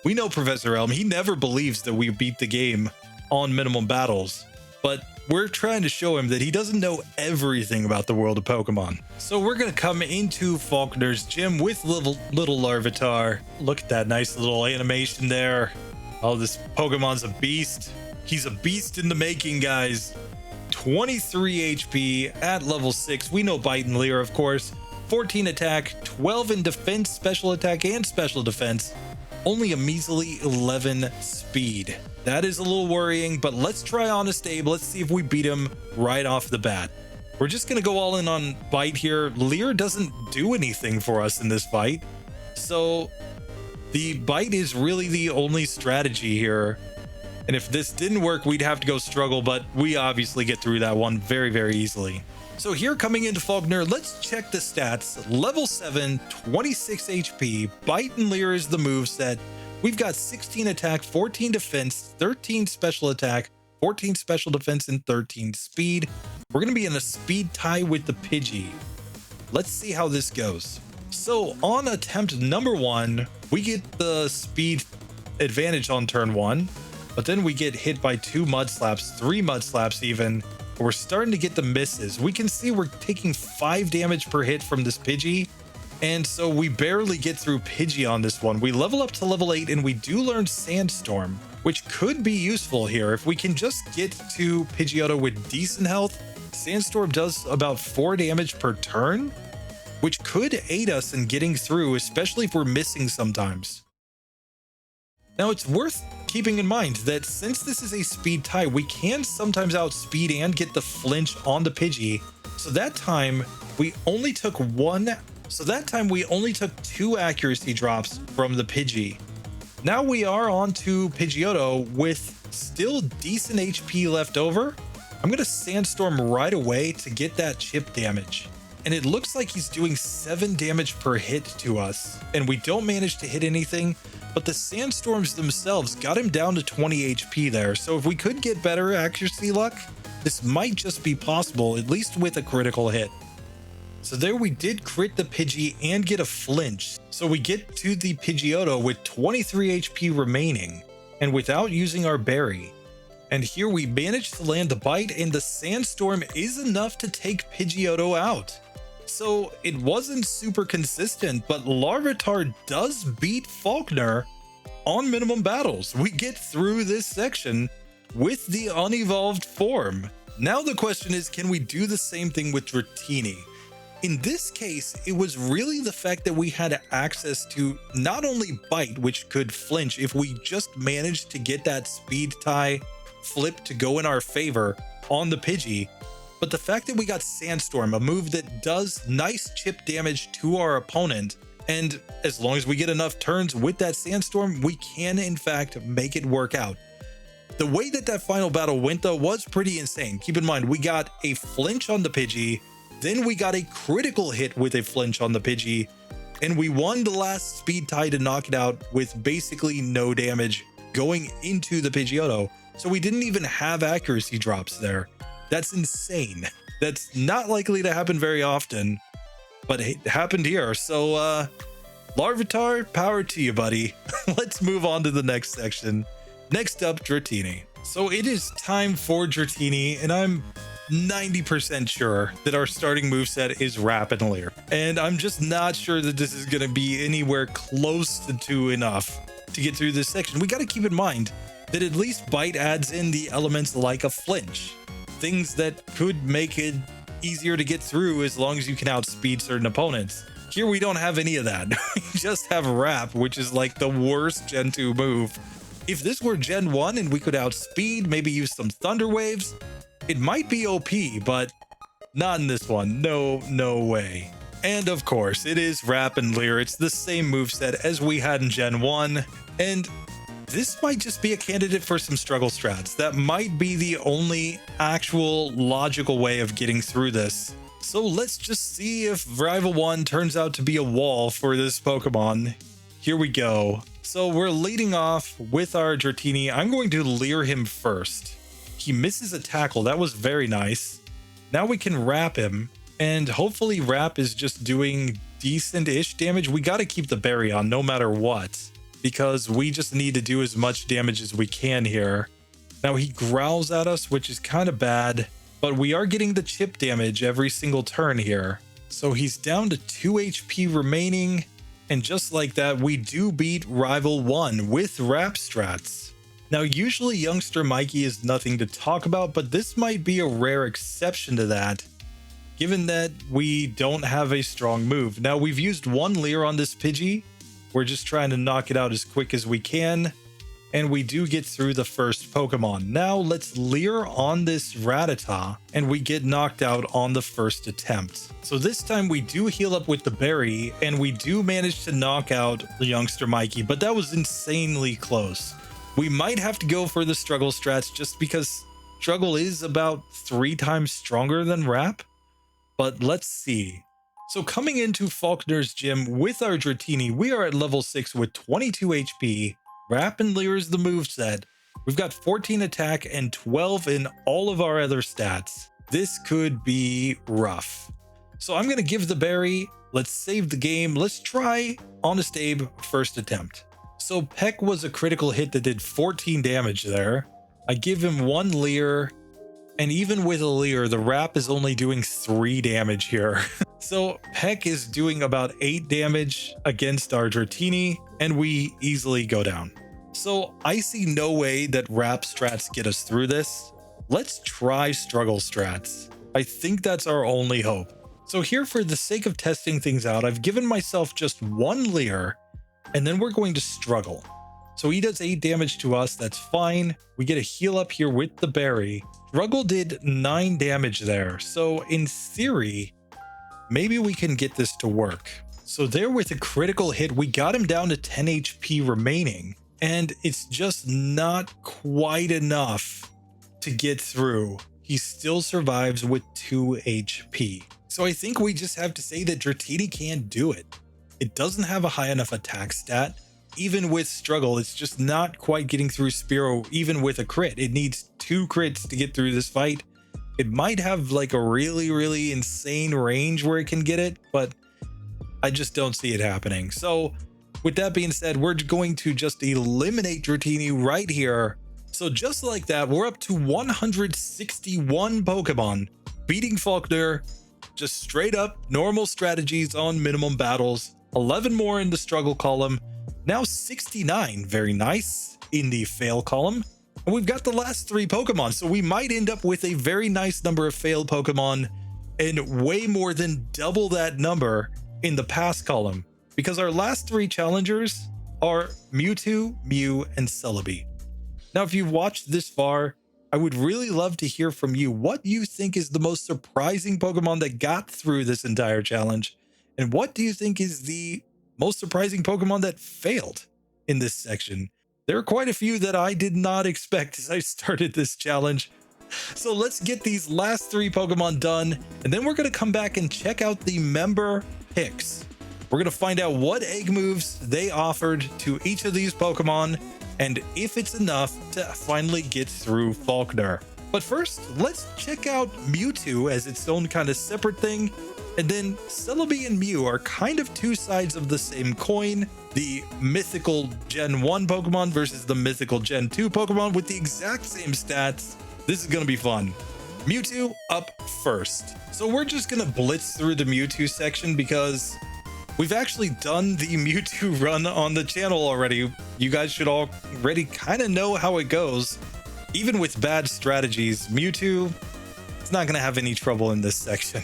We know Professor Elm, he never believes that we beat the game on minimum battles, but we're trying to show him that he doesn't know everything about the world of Pokemon. So we're going to come into Falkner's gym with little Larvitar. Look at that nice little animation there. Oh, this Pokemon's a beast. He's a beast in the making, guys. 23 HP at level 6. We know Bite and Leer, of course. 14 attack, 12 in defense, special attack, and special defense. Only a measly 11 speed. That is a little worrying, but let's try Honest Abe. Let's see if we beat him right off the bat. We're just going to go all in on Bite here. Leer doesn't do anything for us in this fight. So the Bite is really the only strategy here. And if this didn't work, we'd have to go struggle, but we obviously get through that one very, very easily. So here coming into Falkner, let's check the stats. Level 7, 26 HP, Bite and Leer is the moveset. We've got 16 attack, 14 defense, 13 special attack, 14 special defense, and 13 speed. We're going to be in a speed tie with the Pidgey. Let's see how this goes. So on attempt number 1, we get the speed advantage on turn 1. But then we get hit by 2 Mud Slaps, 3 Mud Slaps even. We're starting to get the misses. We can see we're taking 5 damage per hit from this Pidgey. And so we barely get through Pidgey on this one. We level up to level 8 and we do learn Sandstorm, which could be useful here. If we can just get to Pidgeotto with decent health, Sandstorm does about 4 damage per turn, which could aid us in getting through, especially if we're missing sometimes. Now, it's worth keeping in mind that since this is a speed tie, we can sometimes outspeed and get the flinch on the Pidgey. So that time we only took 2 accuracy drops from the Pidgey. Now we are on to Pidgeotto with still decent HP left over. I'm going to Sandstorm right away to get that chip damage. And it looks like he's doing 7 damage per hit to us. And we don't manage to hit anything, but the Sandstorms themselves got him down to 20 HP there. So if we could get better accuracy luck, this might just be possible, at least with a critical hit. So there we did crit the Pidgey and get a flinch. So we get to the Pidgeotto with 23 HP remaining and without using our berry. And here we managed to land the bite, and the Sandstorm is enough to take Pidgeotto out. So it wasn't super consistent, but Larvitar does beat Falkner on minimum battles. We get through this section with the unevolved form. Now the question is, can we do the same thing with Dratini? In this case, it was really the fact that we had access to not only Bite, which could flinch if we just managed to get that speed tie flip to go in our favor on the Pidgey, but the fact that we got Sandstorm, a move that does nice chip damage to our opponent, and as long as we get enough turns with that Sandstorm, we can in fact make it work out. The way that that final battle went though was pretty insane. Keep in mind, we got a flinch on the Pidgey, then we got a critical hit with a flinch on the Pidgey, and we won the last speed tie to knock it out with basically no damage going into the Pidgeotto. So we didn't even have accuracy drops there. That's insane. That's not likely to happen very often. but it happened here. So Larvitar, power to you, buddy. Let's move on to the next section. Next up, Dratini. So it is time for Dratini, and I'm 90% sure that our starting moveset is Wrap and Leer. And I'm just not sure that this is going to be anywhere close to enough to get through this section. We got to keep in mind that at least Bite adds in the elements like a flinch, things that could make it easier to get through as long as you can outspeed certain opponents. Here we don't have any of that. We just have Wrap, which is like the worst Gen 2 move. If this were Gen 1 and we could outspeed, maybe use some Thunder Waves, it might be OP, but not in this one. No way. And of course, it is Wrap and Leer. It's the same moveset as we had in Gen 1, and this might just be a candidate for some struggle strats. That might be the only actual logical way of getting through this. So let's just see if Rival 1 turns out to be a wall for this Pokemon. Here we go. So we're leading off with our Dratini. I'm going to Leer him first. He misses a tackle. That was very nice. Now we can Wrap him, and hopefully Wrap is just doing decent-ish damage. We got to keep the berry on no matter what, because we just need to do as much damage as we can here. Now he growls at us, which is kind of bad, but we are getting the chip damage every single turn here. So he's down to 2 HP remaining, and just like that, we do beat Rival 1 with Wrap strats. Now usually Youngster Mikey is nothing to talk about, but this might be a rare exception to that, given that we don't have a strong move. Now we've used one Leer on this Pidgey. We're just trying to knock it out as quick as we can, and we do get through the first Pokemon. Now let's Leer on this Rattata, and we get knocked out on the first attempt. So this time we do heal up with the berry, and we do manage to knock out the Youngster Mikey, but that was insanely close. We might have to go for the struggle strats just because struggle is about 3 times stronger than Wrap, but let's see. So coming into Falkner's gym with our Dratini, we are at level 6 with 22 HP. Wrap and Leer is the moveset. We've got 14 attack and 12 in all of our other stats. This could be rough. So I'm going to give the berry. Let's save the game. Let's try Honest Abe first attempt. So Peck was a critical hit that did 14 damage there. I give him 1 Leer, and even with a Leer, the Wrap is only doing 3 damage here. So Peck is doing about 8 damage against our Dratini, and we easily go down. So I see no way that Wrap strats get us through this. Let's try struggle strats. I think that's our only hope. So here, for the sake of testing things out, I've given myself just 1 Leer, and then we're going to struggle. So he does 8 damage to us, that's fine. We get a heal up here with the berry. Struggle did 9 damage there, so in theory, maybe we can get this to work. So there, with a critical hit, we got him down to 10 HP remaining, and it's just not quite enough to get through. He still survives with 2 HP. So I think we just have to say that Dratini can't do it. It doesn't have a high enough attack stat. Even with struggle, it's just not quite getting through Spearow, even with a crit. It needs 2 crits to get through this fight. It might have like a really insane range where it can get it, but I just don't see it happening. So with that being said, we're going to just eliminate Dratini right here. So just like that, we're up to 161 Pokemon, beating Falkner, just straight up normal strategies on minimum battles. 11 more in the struggle column. Now 69, very nice, in the fail column. And we've got the last 3 Pokemon, so we might end up with a very nice number of failed Pokemon and way more than double that number in the pass column, because our last 3 challengers are Mewtwo, Mew, and Celebi. Now, if you've watched this far, I would really love to hear from you what you think is the most surprising Pokemon that got through this entire challenge, and what do you think is the most surprising Pokemon that failed in this section. There are quite a few that I did not expect as I started this challenge. So let's get these last 3 Pokemon done, and then we're going to come back and check out the member picks. We're going to find out what egg moves they offered to each of these Pokemon, and if it's enough to finally get through Falkner. But first, let's check out Mewtwo as its own kind of separate thing. And then Celebi and Mew are kind of two sides of the same coin. The mythical Gen 1 Pokemon versus the mythical Gen 2 Pokemon with the exact same stats. This is going to be fun. Mewtwo up first. So we're just going to blitz through the Mewtwo section because we've actually done the Mewtwo run on the channel already. You guys should already kind of know how it goes. Even with bad strategies, Mewtwo is not going to have any trouble in this section.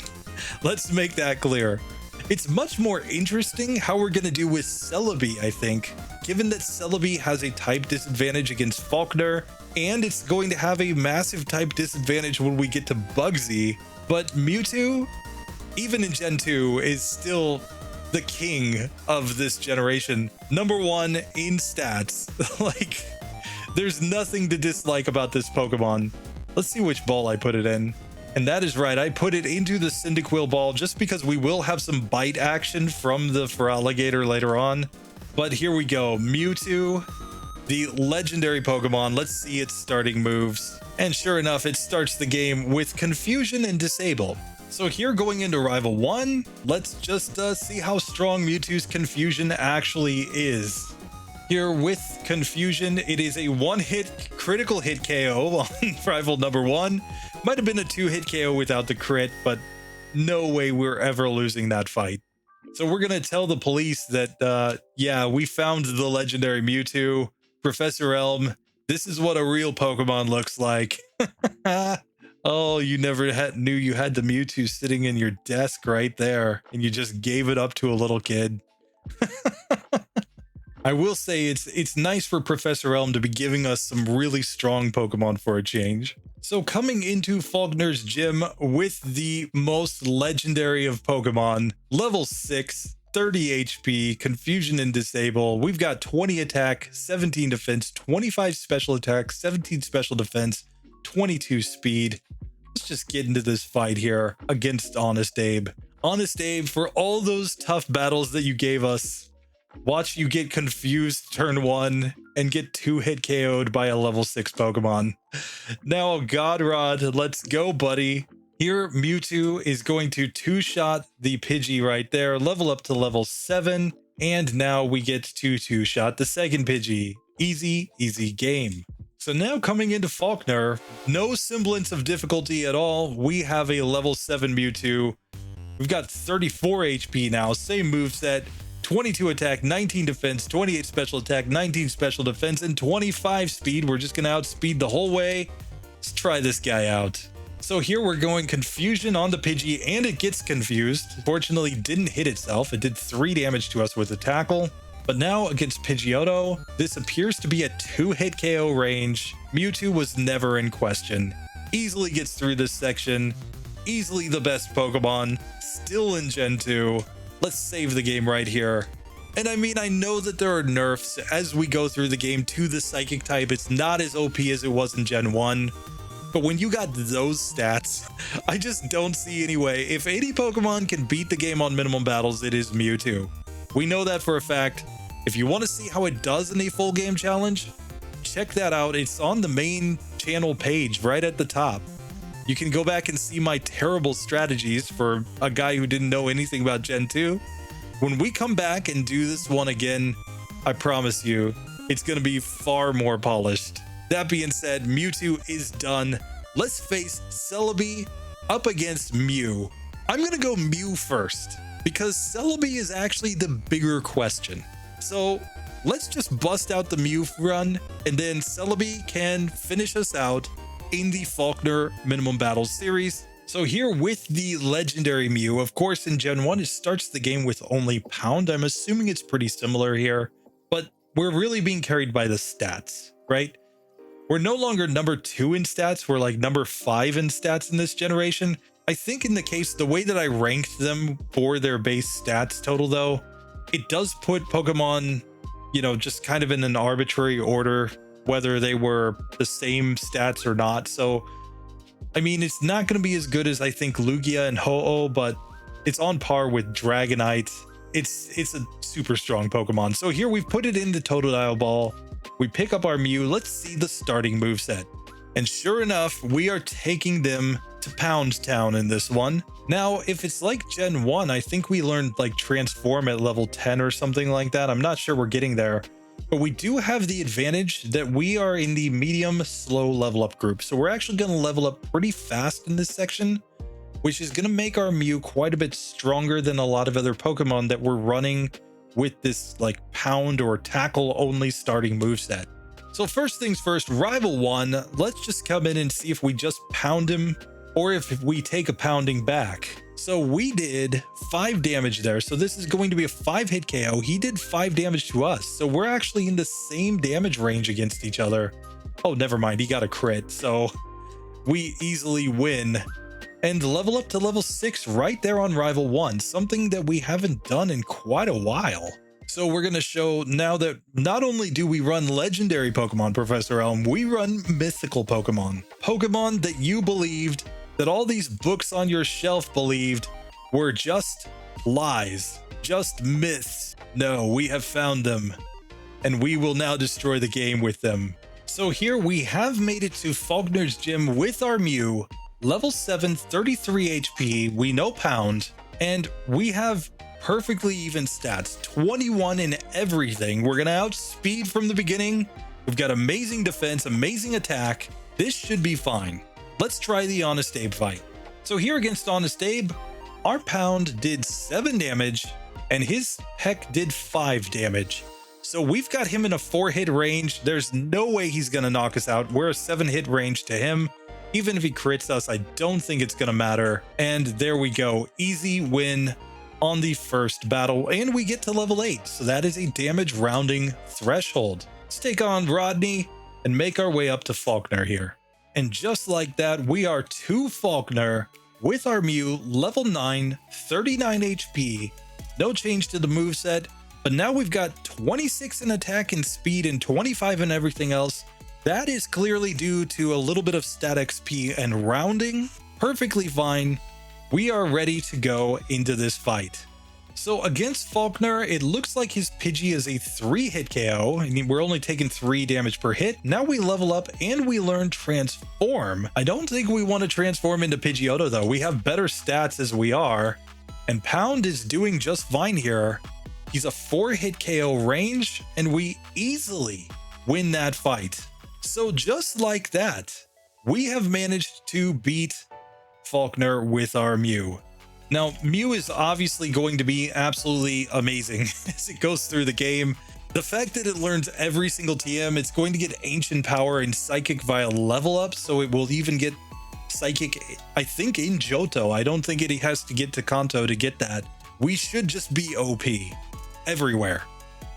Let's make that clear. It's much more interesting how we're going to do with Celebi, I think, given that Celebi has a type disadvantage against Falkner, and it's going to have a massive type disadvantage when we get to Bugsy. But Mewtwo, even in Gen 2, is still the king of this generation. Number one in stats. Like, there's nothing to dislike about this Pokemon. Let's see which ball I put it in. And that is right, I put it into the Cyndaquil ball just because we will have some bite action from the Feraligatr later on. But here we go, Mewtwo, the legendary Pokemon. Let's see its starting moves. And sure enough, it starts the game with Confusion and Disable. So here going into Rival 1, let's just see how strong Mewtwo's Confusion actually is. Here with Confusion, it is a one-hit critical hit KO on Rival number 1. Might have been a 2-hit KO without the crit, but no way we're ever losing that fight. So we're going to tell the police that, yeah, we found the legendary Mewtwo. Professor Elm, this is what a real Pokemon looks like. Oh, you never knew you had the Mewtwo sitting in your desk right there, and you just gave it up to a little kid. I will say it's nice for Professor Elm to be giving us some really strong Pokemon for a change. So coming into Falkner's gym with the most legendary of Pokemon, level 6, 30 HP, Confusion and Disable. We've got 20 attack, 17 defense, 25 special attack, 17 special defense, 22 speed. Let's just get into this fight here against Honest Abe. Honest Abe, for all those tough battles that you gave us, watch you get confused turn 1 and get 2-hit KO'd by a level 6 Pokemon. Now, Godrod, let's go, buddy. Here, Mewtwo is going to 2-shot the Pidgey right there, level up to level 7, and now we get to 2-shot the second Pidgey. Easy, easy game. So now coming into Falkner, no semblance of difficulty at all. We have a level 7 Mewtwo. We've got 34 HP now, same moveset. 22 attack, 19 defense, 28 special attack, 19 special defense, and 25 speed. We're just going to outspeed the whole way. Let's try this guy out. So here we're going Confusion on the Pidgey, and it gets confused. Fortunately, didn't hit itself. It did 3 damage to us with a tackle. But now against Pidgeotto, this appears to be a 2-hit KO range. Mewtwo was never in question. Easily gets through this section. Easily the best Pokemon. Still in Gen 2. Let's save the game right here. And I mean, I know that there are nerfs as we go through the game to the Psychic type. It's not as OP as it was in Gen 1. But when you got those stats, I just don't see any way. If any Pokemon can beat the game on minimum battles, it is Mewtwo. We know that for a fact. If you want to see how it does in a full game challenge, check that out. It's on the main channel page right at the top. You can go back and see my terrible strategies for a guy who didn't know anything about Gen 2. When we come back and do this one again, I promise you, it's going to be far more polished. That being said, Mewtwo is done. Let's face Celebi up against Mew. I'm going to go Mew first, because Celebi is actually the bigger question. So let's just bust out the Mew run, and then Celebi can finish us out in the Falkner Minimum Battles series. So here with the legendary Mew, of course in Gen 1 it starts the game with only Pound. I'm assuming it's pretty similar here, but we're really being carried by the stats, right? We're no longer number 2 in stats, we're like number 5 in stats in this generation. I think in the case, the way that I ranked them for their base stats total though, it does put Pokemon, you know, just kind of in an arbitrary order, whether they were the same stats or not. So, I mean, it's not going to be as good as I think Lugia and Ho-Oh, but it's on par with Dragonite. It's a super strong Pokemon. So here we've put it in the Totodile Ball. We pick up our Mew. Let's see the starting moveset. And sure enough, we are taking them to Pound Town in this one. Now, if it's like Gen 1, I think we learned like Transform at level 10 or something like that. I'm not sure we're getting there. But we do have the advantage that we are in the medium slow level up group. So we're actually going to level up pretty fast in this section, which is going to make our Mew quite a bit stronger than a lot of other Pokemon that we're running with this like pound or tackle only starting moveset. So first things first, Rival 1, let's just come in and see if we just pound him or if we take a pounding back. So we did 5 damage there. So this is going to be a 5-hit KO. He did 5 damage to us. So we're actually in the same damage range against each other. Oh, never mind. He got a crit. So we easily win and level up to level 6 right there on Rival 1, something that we haven't done in quite a while. So we're going to show now that not only do we run legendary Pokemon, Professor Elm, we run mythical Pokemon. Pokemon that you believed, that all these books on your shelf believed were just lies, just myths. No, we have found them, and we will now destroy the game with them. So here we have made it to Falkner's Gym with our Mew, level 7, 33 HP, we know pound, and we have perfectly even stats, 21 in everything. We're gonna outspeed from the beginning. We've got amazing defense, amazing attack. This should be fine. Let's try the Honest Abe fight. So here against Honest Abe, our pound did 7 damage and his Peck did 5 damage. So we've got him in a 4-hit range. There's no way he's gonna knock us out. We're a 7-hit range to him. Even if he crits us, I don't think it's gonna matter. And there we go, easy win on the first battle, and we get to level 8, so that is a damage rounding threshold. Let's take on Rodney and make our way up to Falkner here. And just like that, we are to Falkner with our Mew, level 9, 39 HP, no change to the moveset, but now we've got 26 in attack and speed and 25 in everything else. That is clearly due to a little bit of stat XP and rounding. Perfectly fine. We are ready to go into this fight. So against Falkner, it looks like his Pidgey is a 3-hit KO. I mean, we're only taking 3 damage per hit. Now we level up and we learn Transform. I don't think we want to transform into Pidgeotto though. We have better stats as we are. And Pound is doing just fine here. He's a 4-hit KO range and we easily win that fight. So just like that, we have managed to beat Falkner with our Mew. Now, Mew is obviously going to be absolutely amazing as it goes through the game. The fact that it learns every single TM, it's going to get Ancient Power and Psychic via level up, so it will even get Psychic, I think, in Johto. I don't think it has to get to Kanto to get that. We should just be OP everywhere.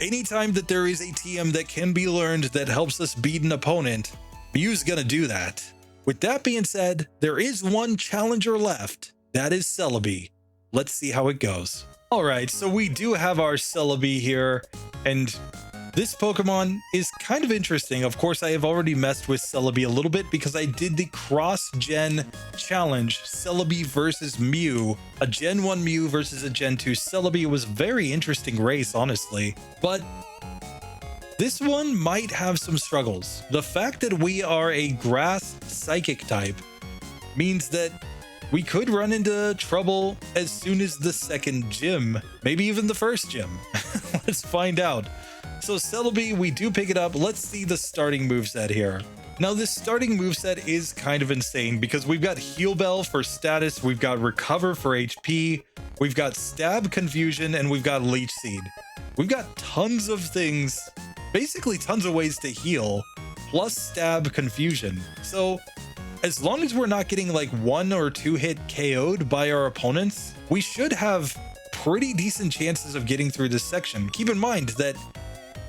Anytime that there is a TM that can be learned that helps us beat an opponent, Mew's gonna do that. With that being said, there is one challenger left. That is Celebi. Let's see how it goes. All right, so we do have our Celebi here, and this Pokemon is kind of interesting. Of course, I have already messed with Celebi a little bit because I did the cross-gen challenge, Celebi versus Mew. A Gen 1 Mew versus a Gen 2 Celebi. It was a very interesting race, honestly. But this one might have some struggles. The fact that we are a grass psychic type means that we could run into trouble as soon as the second gym, maybe even the first gym. Let's find out. So Celebi, we do pick it up. Let's see the starting moveset here. Now this starting moveset is kind of insane because we've got Heal Bell for status, we've got Recover for HP, we've got Stab Confusion, and we've got Leech Seed. We've got tons of things, basically tons of ways to heal, plus Stab Confusion. So as long as we're not getting like 1 or 2 hit KO'd by our opponents, we should have pretty decent chances of getting through this section. Keep in mind that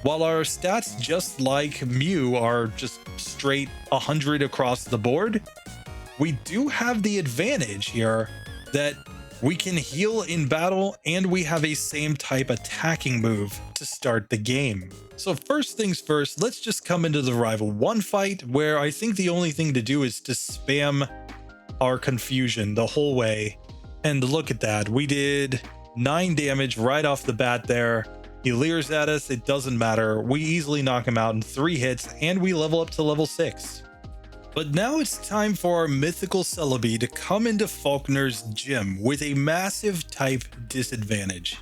while our stats, just like Mew, are just straight 100 across the board, we do have the advantage here that we can heal in battle and we have a same type attacking move to start the game. So first things first, let's just come into the Rival 1 fight where I think the only thing to do is to spam our Confusion the whole way. And look at that, we did 9 damage right off the bat there. He leers at us, it doesn't matter. We easily knock him out in 3 hits and we level up to level 6. But now it's time for our mythical Celebi to come into Falkner's gym with a massive type disadvantage.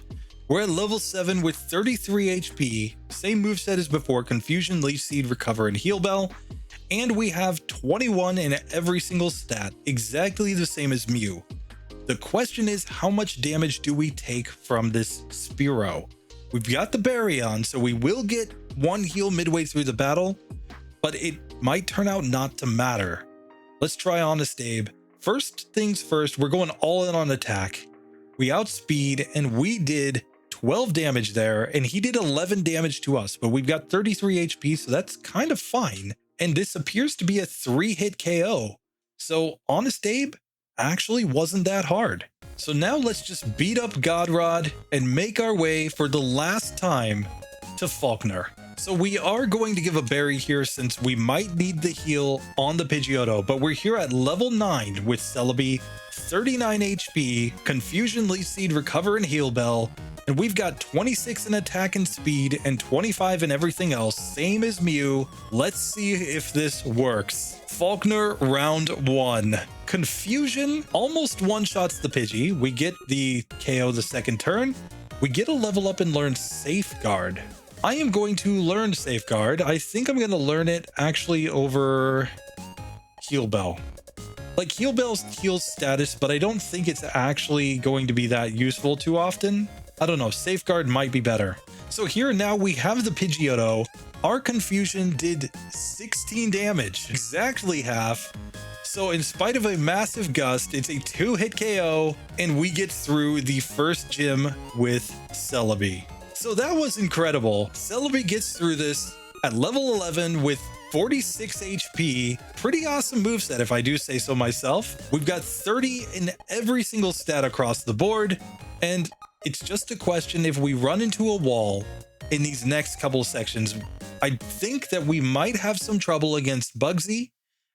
We're at level 7 with 33 HP, same moveset as before, Confusion, Leaf Seed, Recover, and Heal Bell, and we have 21 in every single stat, exactly the same as Mew. The question is, how much damage do we take from this Spearow? We've got the Berry on, so we will get one heal midway through the battle, but it might turn out not to matter. Let's try Honest Abe. First things first, we're going all in on attack. We outspeed, and we did 12 damage there, and he did 11 damage to us, but we've got 33 HP, so that's kind of fine. And this appears to be a 3-hit KO. So Honest Abe actually wasn't that hard. So now let's just beat up Godrod and make our way for the last time to Falkner. So we are going to give a berry here since we might need the heal on the Pidgeotto, but we're here at level 9 with Celebi, 39 HP, Confusion, Leaf Seed, Recover, and Heal Bell, and we've got 26 in attack and speed and 25 in everything else, same as Mew. Let's see if this works. Falkner round 1. Confusion almost one-shots the Pidgey. We get the KO the second turn. We get a level up and learn Safeguard. I am going to learn Safeguard. I think I'm going to learn it actually over Heal Bell. Like, Heal Bell heals status, but I don't think it's actually going to be that useful too often. I don't know, Safeguard might be better. So here now we have the Pidgeotto. Our Confusion did 16 damage, exactly half. So in spite of a massive gust, it's a 2-hit KO, and we get through the first gym with Celebi. So that was incredible. Celebi gets through this at level 11 with 46 HP. Pretty awesome moveset if I do say so myself. We've got 30 in every single stat across the board, and it's just a question if we run into a wall in these next couple sections. I think that we might have some trouble against Bugsy,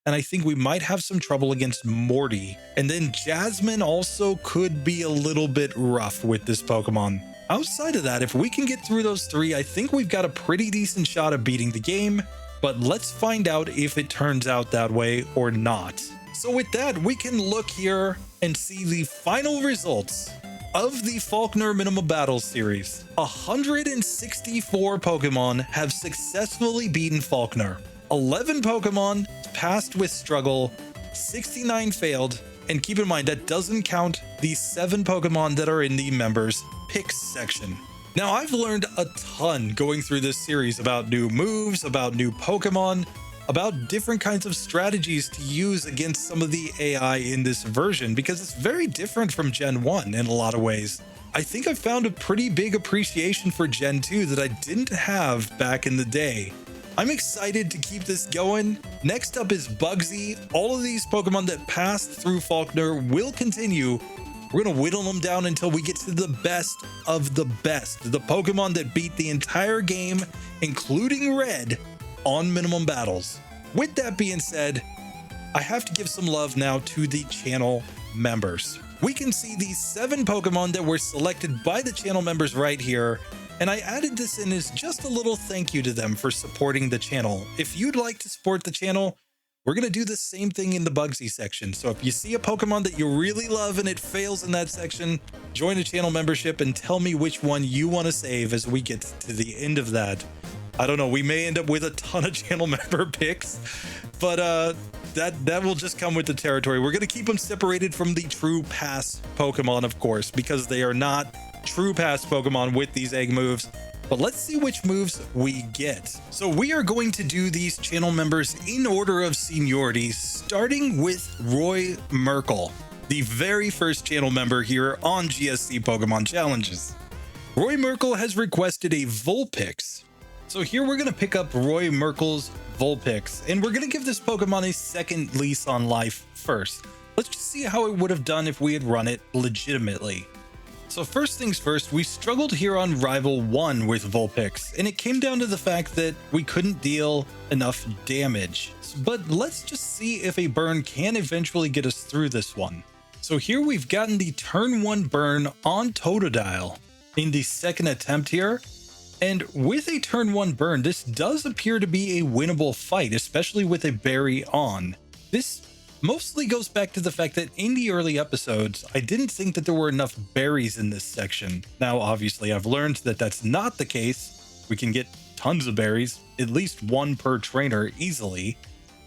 and I think we might have some trouble against Morty. And then Jasmine also could be a little bit rough with this Pokemon. Outside of that, if we can get through those 3, I think we've got a pretty decent shot of beating the game, but let's find out if it turns out that way or not. So with that, we can look here and see the final results of the Falkner Minimum Battles series. 164 Pokemon have successfully beaten Falkner. 11 Pokemon passed with struggle, 69 failed, and keep in mind that doesn't count the 7 Pokemon that are in the members picks section. Now, I've learned a ton going through this series about new moves, about new Pokemon, about different kinds of strategies to use against some of the AI in this version, because it's very different from Gen 1 in a lot of ways. I think I found a pretty big appreciation for Gen 2 that I didn't have back in the day. I'm excited to keep this going. Next up is Bugsy. All of these Pokemon that passed through Falkner will continue. We're going to whittle them down until we get to the best of the best. The Pokemon that beat the entire game, including Red, on Minimum Battles. With that being said, I have to give some love now to the channel members. We can see these 7 Pokemon that were selected by the channel members right here, and I added this in as just a little thank you to them for supporting the channel. If you'd like to support the channel, we're going to do the same thing in the Bugsy section. So if you see a Pokemon that you really love and it fails in that section, join a channel membership and tell me which one you want to save as we get to the end of that. I don't know, we may end up with a ton of channel member picks, but that will just come with the territory. We're going to keep them separated from the true pass Pokemon, of course, because they are not true pass Pokemon with these egg moves. But let's see which moves we get. So we are going to do these channel members in order of seniority, starting with Roy Merkel, the very first channel member here on GSC Pokemon Challenges. Roy Merkel has requested a Vulpix. So here we're going to pick up Roy Merkel's Vulpix, and we're going to give this Pokemon a second lease on life first. Let's just see how it would have done if we had run it legitimately. So first things first, we struggled here on Rival 1 with Vulpix, and it came down to the fact that we couldn't deal enough damage. But let's just see if a burn can eventually get us through this one. So here we've gotten the turn 1 burn on Totodile in the second attempt here. And with a turn 1 burn, this does appear to be a winnable fight, especially with a berry on. This mostly goes back to the fact that in the early episodes, I didn't think that there were enough berries in this section. Now, obviously, I've learned that that's not the case. We can get tons of berries, at least one per trainer easily.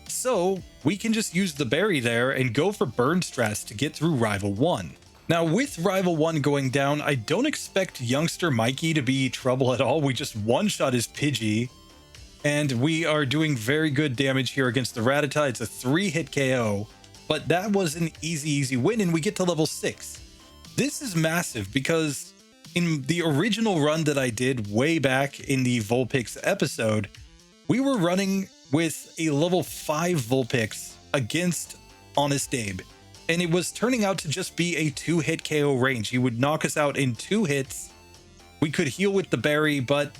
So we can just use the berry there and go for burn strats to get through Rival 1. Now, with Rival 1 going down, I don't expect youngster Mikey to be trouble at all. We just one-shot his Pidgey, and we are doing very good damage here against the Rattata. It's a 3-hit KO, but that was an easy win, and we get to level 6. This is massive because in the original run that I did way back in the Vulpix episode, we were running with a level 5 Vulpix against Honest Abe, and it was turning out to just be a 2-hit KO range. He would knock us out in 2 hits. We could heal with the berry, but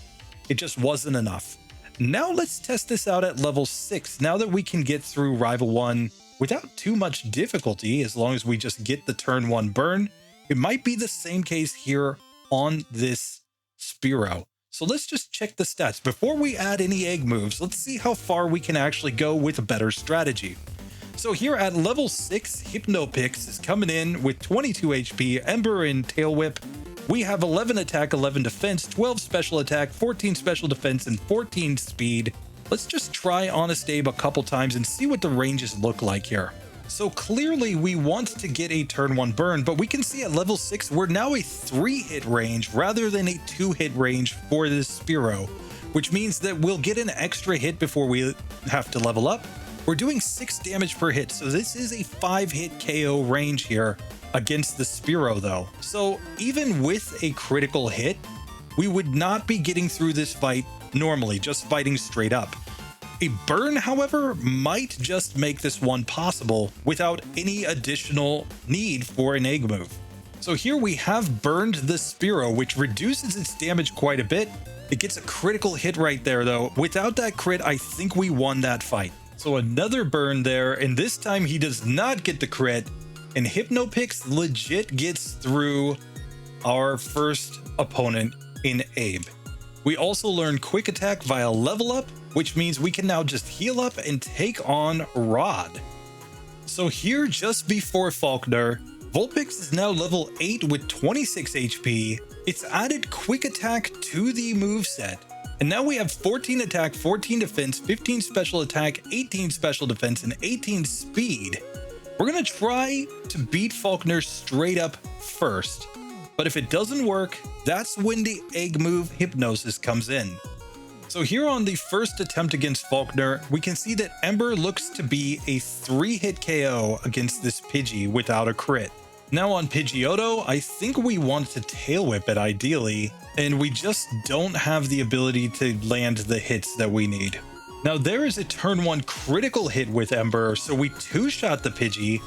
it just wasn't enough. Now let's test this out at level 6, now that we can get through Rival 1 without too much difficulty, as long as we just get the turn 1 burn. It might be the same case here on this Spearow. So let's just check the stats. Before we add any egg moves, let's see how far we can actually go with a better strategy. So here at level 6, Hypnopix is coming in with 22 HP, Ember and Tail Whip. We have 11 attack, 11 defense, 12 special attack, 14 special defense, and 14 speed. Let's just try Honest Abe a couple times and see what the ranges look like here. So clearly we want to get a turn 1 burn, but we can see at level 6, we're now a 3-hit range rather than a 2-hit range for this Spearow, which means that we'll get an extra hit before we have to level up. We're doing 6 damage per hit, so this is a 5-hit KO range here against the Spearow though. So even with a critical hit, we would not be getting through this fight normally, just fighting straight up. A burn, however, might just make this one possible without any additional need for an egg move. So here we have burned the Spearow, which reduces its damage quite a bit. It gets a critical hit right there though. Without that crit, I think we won that fight. So another burn there, and this time he does not get the crit, and Hypnopix legit gets through our first opponent in Abe. We also learn Quick Attack via level up, which means we can now just heal up and take on Rod. So here, just before Falkner, Vulpix is now level 8 with 26 HP. It's added Quick Attack to the moveset, and now we have 14 attack, 14 defense, 15 special attack, 18 special defense, and 18 speed. We're gonna try to beat Falkner straight up first, but if it doesn't work, that's when the egg move Hypnosis comes in. So here on the first attempt against Falkner, we can see that Ember looks to be a 3-hit KO against this Pidgey without a crit. Now on Pidgeotto, I think we want to Tail Whip it ideally, and we just don't have the ability to land the hits that we need. Now there is a turn 1 critical hit with Ember, so we 2-shot the Pidgey.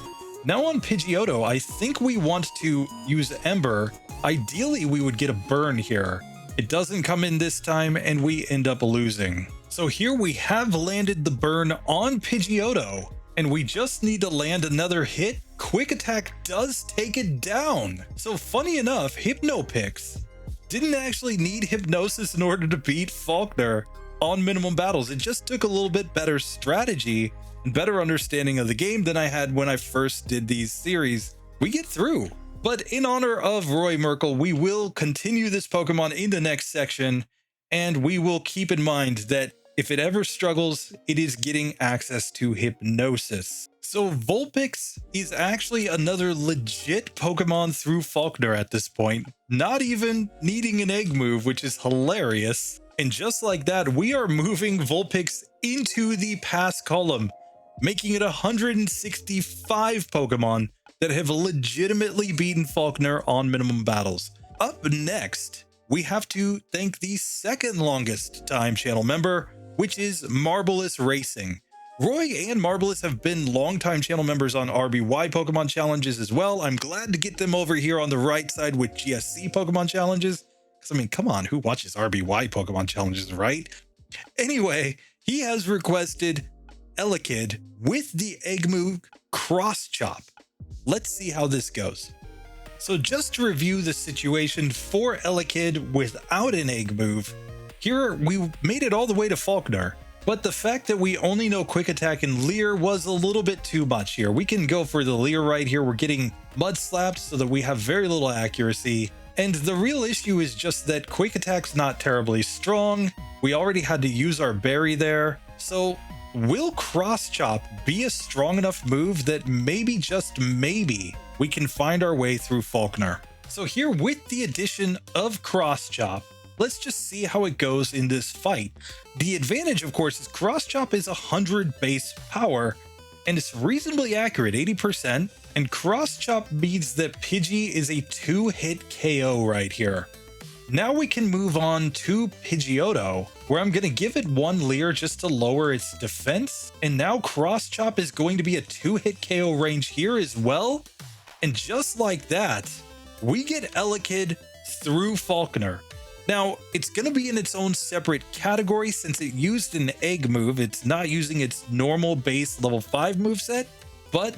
Now on Pidgeotto, I think we want to use Ember. Ideally, we would get a burn here. It doesn't come in this time, and we end up losing. So here we have landed the burn on Pidgeotto, and we just need to land another hit. Quick Attack does take it down. So funny enough, Hypnopix didn't actually need Hypnosis in order to beat Falkner on Minimum Battles. It just took a little bit better strategy and better understanding of the game than I had when I first did these series. We get through. But in honor of Roy Merkel, we will continue this Pokemon in the next section, and we will keep in mind that if it ever struggles, it is getting access to Hypnosis. So Vulpix is actually another legit Pokemon through Falkner at this point, not even needing an egg move, which is hilarious. And just like that, we are moving Vulpix into the pass column, making it 165 Pokemon that have legitimately beaten Falkner on Minimum Battles. Up next, we have to thank the second longest time channel member, which is Marvelous Racing. Roy and Marvelous have been longtime channel members on RBY Pokemon challenges as well. I'm glad to get them over here on the right side with GSC Pokemon challenges. Because I mean, come on, who watches RBY Pokemon challenges, right? Anyway, he has requested Elekid with the egg move Cross Chop. Let's see how this goes. So just to review the situation for Elekid without an egg move, here we made it all the way to Falkner. But the fact that we only know Quick Attack and Leer was a little bit too much here. We can go for the Leer right here. We're getting Mud Slapped so that we have very little accuracy. And the real issue is just that Quick Attack's not terribly strong. We already had to use our Berry there. So will Cross Chop be a strong enough move that maybe, just maybe, we can find our way through Falkner? So here with the addition of Cross Chop, let's just see how it goes in this fight. The advantage, of course, is Cross Chop is 100 base power, and it's reasonably accurate, 80%. And Cross Chop means that Pidgey is a 2-hit KO right here. Now we can move on to Pidgeotto, where I'm going to give it 1 Leer just to lower its defense. And now Cross Chop is going to be a 2-hit KO range here as well. And just like that, we get Elekid through Falkner. Now, it's going to be in its own separate category since it used an egg move. It's not using its normal base level 5 moveset, but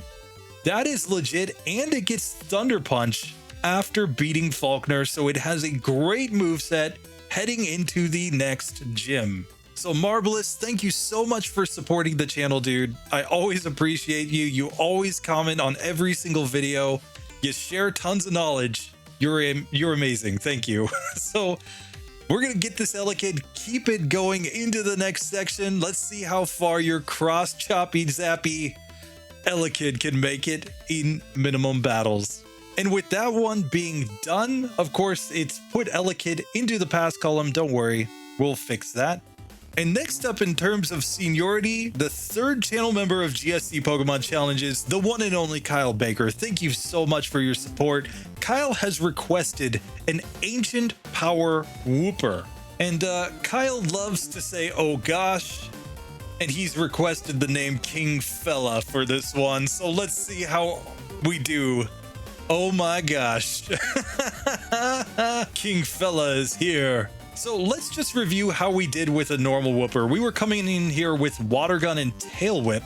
that is legit, and it gets Thunder Punch after beating Falkner, so it has a great moveset heading into the next gym. So Marvelous, thank you so much for supporting the channel, dude. I always appreciate you. You always comment on every single video. You share tons of knowledge. You're amazing. Thank you. So we're going to get this Elekid, keep it going into the next section. Let's see how far your cross choppy zappy Elekid can make it in minimum battles. And with that one being done, of course, it's put Elekid into the pass column. Don't worry, we'll fix that. And next up in terms of seniority, the 3rd channel member of GSC Pokemon Challenges, the one and only Kyle Baker. Thank you so much for your support. Kyle has requested an Ancient Power Wooper. And Kyle loves to say, oh gosh, and he's requested the name King Fella for this one. So let's see how we do. Oh my gosh. King Fella is here. So let's just review how we did with a normal Wooper. We were coming in here with Water Gun and Tail Whip.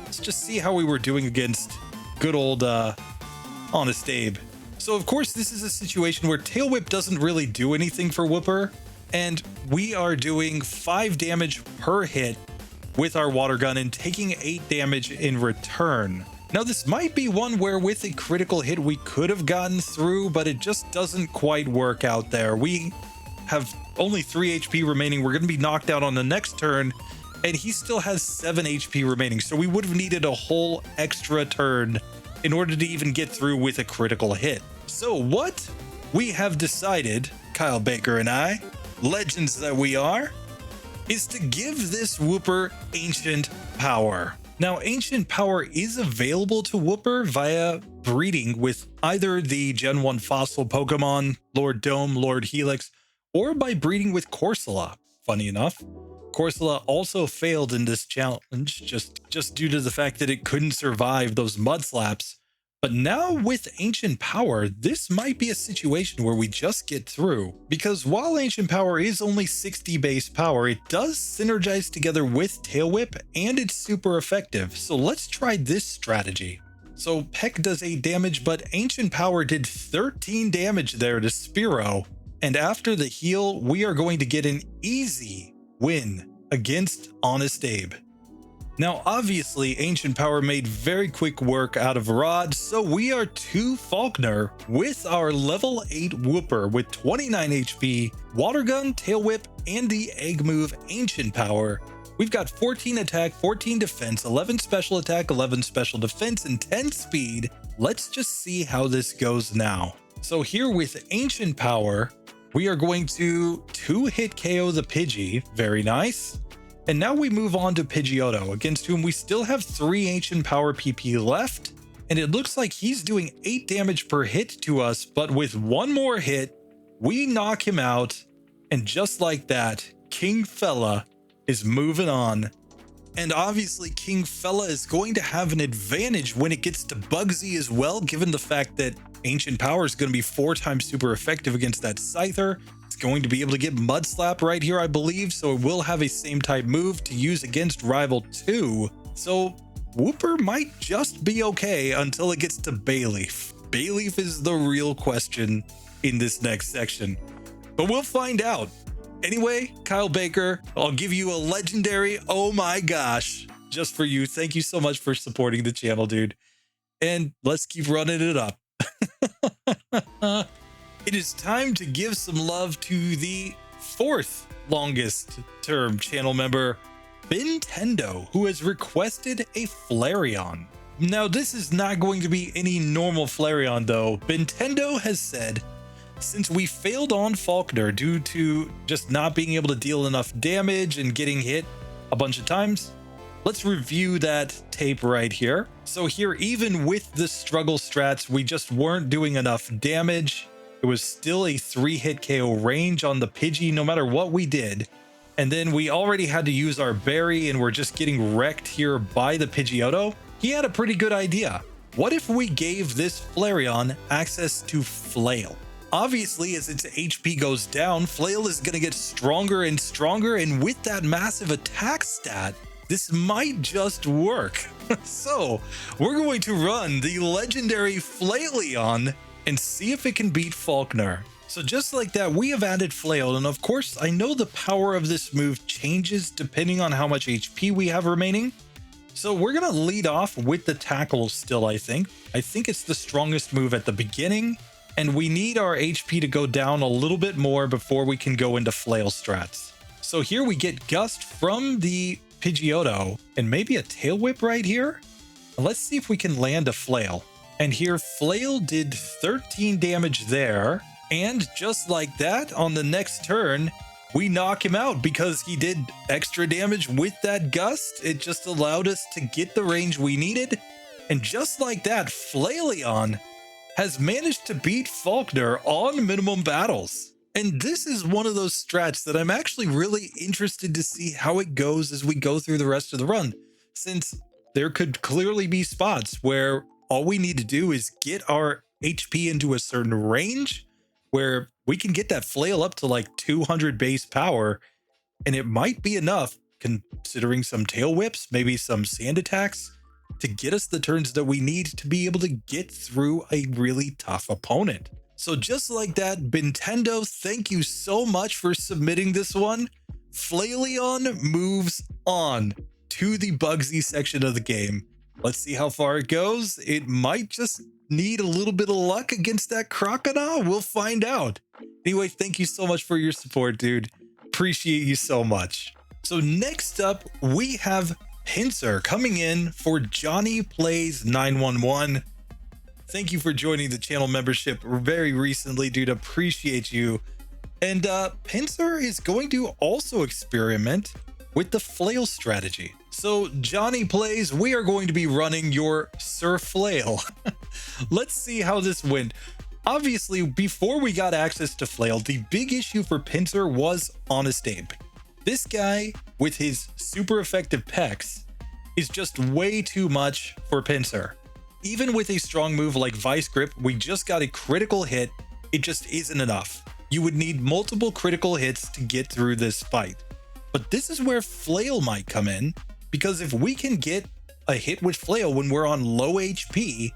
Let's just see how we were doing against good old Honest Abe. So of course this is a situation where Tail Whip doesn't really do anything for Wooper, and we are doing 5 damage per hit with our Water Gun and taking 8 damage in return. Now this might be one where with a critical hit we could have gotten through, but it just doesn't quite work out there. We have only 3 HP remaining. We're going to be knocked out on the next turn, and he still has 7 HP remaining. So we would have needed a whole extra turn in order to even get through with a critical hit. So what we have decided, Kyle Baker and I, legends that we are, is to give this Wooper Ancient Power. Now, Ancient Power is available to Wooper via breeding with either the Gen 1 fossil Pokemon, Lord Dome, Lord Helix, or by breeding with Corsola. Funny enough, Corsola also failed in this challenge just due to the fact that it couldn't survive those mud slaps. But now with Ancient Power, this might be a situation where we just get through, because while Ancient Power is only 60 base power, it does synergize together with Tail Whip, and it's super effective. So let's try this strategy. So Peck does 8 damage, but Ancient Power did 13 damage there to Spearow. And after the heal, we are going to get an easy win against Honest Abe. Now, obviously, Ancient Power made very quick work out of Rod, so we are to Falkner with our level 8 Wooper with 29 HP, Water Gun, Tail Whip, and the Egg move Ancient Power. We've got 14 attack, 14 defense, 11 special attack, 11 special defense, and 10 speed. Let's just see how this goes now. So here with Ancient Power, we are going to 2-hit KO the Pidgey. Very nice. And now we move on to Pidgeotto, against whom we still have 3 Ancient Power PP left. And it looks like he's doing 8 damage per hit to us, but with one more hit, we knock him out. And just like that, King Fella is moving on. And obviously King Fella is going to have an advantage when it gets to Bugsy as well, given the fact that Ancient Power is going to be 4 times super effective against that Scyther. It's going to be able to get Mud Slap right here, I believe, so it will have a same type move to use against Rival 2. So Wooper might just be okay until it gets to Bayleaf. Bayleaf is the real question in this next section, but we'll find out. Anyway, Kyle Baker, I'll give you a legendary, oh my gosh, just for you. Thank you so much for supporting the channel, dude. And let's keep running it up. It is time to give some love to the 4th longest term channel member, Nintendo, who has requested a Flareon. Now, this is not going to be any normal Flareon though. Nintendo has said, since we failed on Falkner due to just not being able to deal enough damage and getting hit a bunch of times, let's review that tape right here. So here, even with the struggle strats, we just weren't doing enough damage. It was still a 3-hit KO range on the Pidgey no matter what we did. And then we already had to use our berry and we're just getting wrecked here by the Pidgeotto. He had a pretty good idea. What if we gave this Flareon access to Flail? Obviously, as its HP goes down, Flail is going to get stronger and stronger, and with that massive attack stat, this might just work. So, we're going to run the legendary Flareon and see if it can beat Falkner. So just like that, we have added Flail, and of course, I know the power of this move changes depending on how much HP we have remaining. So we're going to lead off with the Tackle still, I think. I think it's the strongest move at the beginning, and we need our HP to go down a little bit more before we can go into Flail strats. So here we get Gust from the Pidgeotto, and maybe a Tail Whip right here? Let's see if we can land a Flail. And here, Flail did 13 damage there, and just like that, on the next turn, we knock him out because he did extra damage with that Gust. It just allowed us to get the range we needed, and just like that, Flareon has managed to beat Falkner on minimum battles. And this is one of those strats that I'm actually really interested to see how it goes as we go through the rest of the run, since there could clearly be spots where all we need to do is get our HP into a certain range where we can get that Flail up to like 200 base power, and it might be enough, considering some Tail Whips, maybe some Sand Attacks, to get us the turns that we need to be able to get through a really tough opponent. So just like that, Nintendo, thank you so much for submitting this one. Flareon moves on to the Bugsy section of the game. Let's see how far it goes. It might just need a little bit of luck against that Crocodile. We'll find out. Anyway, thank you so much for your support, dude. Appreciate you so much. So next up, we have Pinsir coming in for Johnny Plays 911. Thank you for joining the channel membership very recently, dude. Appreciate you. And Pinsir is going to also experiment with the Flail strategy. So Johnny Plays, we are going to be running your Sir Flail. Let's see how this went. Obviously, before we got access to Flail, the big issue for Pinsir was Honest Abe. This guy, with his super effective Pex, is just way too much for Pinsir. Even with a strong move like Vice Grip, we just got a critical hit. It just isn't enough. You would need multiple critical hits to get through this fight. But this is where Flail might come in, because if we can get a hit with Flail when we're on low HP,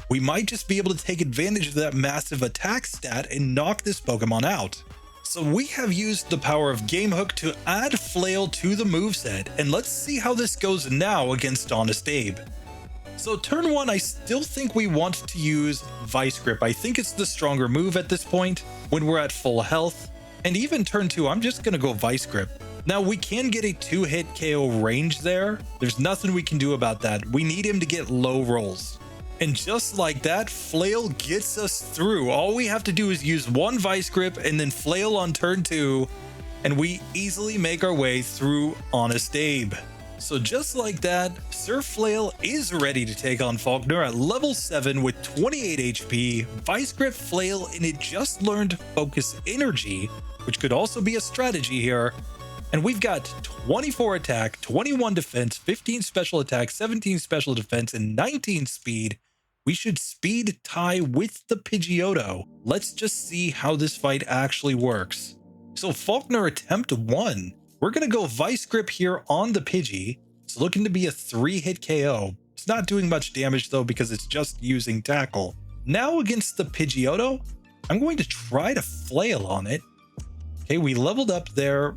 we might just be able to take advantage of that massive attack stat and knock this Pokemon out. So we have used the power of Game Hook to add Flail to the moveset, and let's see how this goes now against Honest Abe. So turn 1, I still think we want to use Vice Grip. I think it's the stronger move at this point when we're at full health. And even turn 2, I'm just going to go Vice Grip. Now we can get a 2-hit KO range there. There's nothing we can do about that. We need him to get low rolls. And just like that, Flail gets us through. All we have to do is use 1 Vice Grip and then Flail on turn 2, and we easily make our way through Honest Abe. So just like that, Sir Flail is ready to take on Falkner at level 7 with 28 HP, Vice Grip Flail, and it just learned Focus Energy, which could also be a strategy here. And we've got 24 attack, 21 defense, 15 special attack, 17 special defense, and 19 speed. We should speed tie with the Pidgeotto. Let's just see how this fight actually works. So Falkner attempt 1. We're going to go Vice Grip here on the Pidgey. It's looking to be a 3-hit KO. It's not doing much damage though because it's just using Tackle. Now against the Pidgeotto, I'm going to try to Flail on it. Okay, we leveled up there.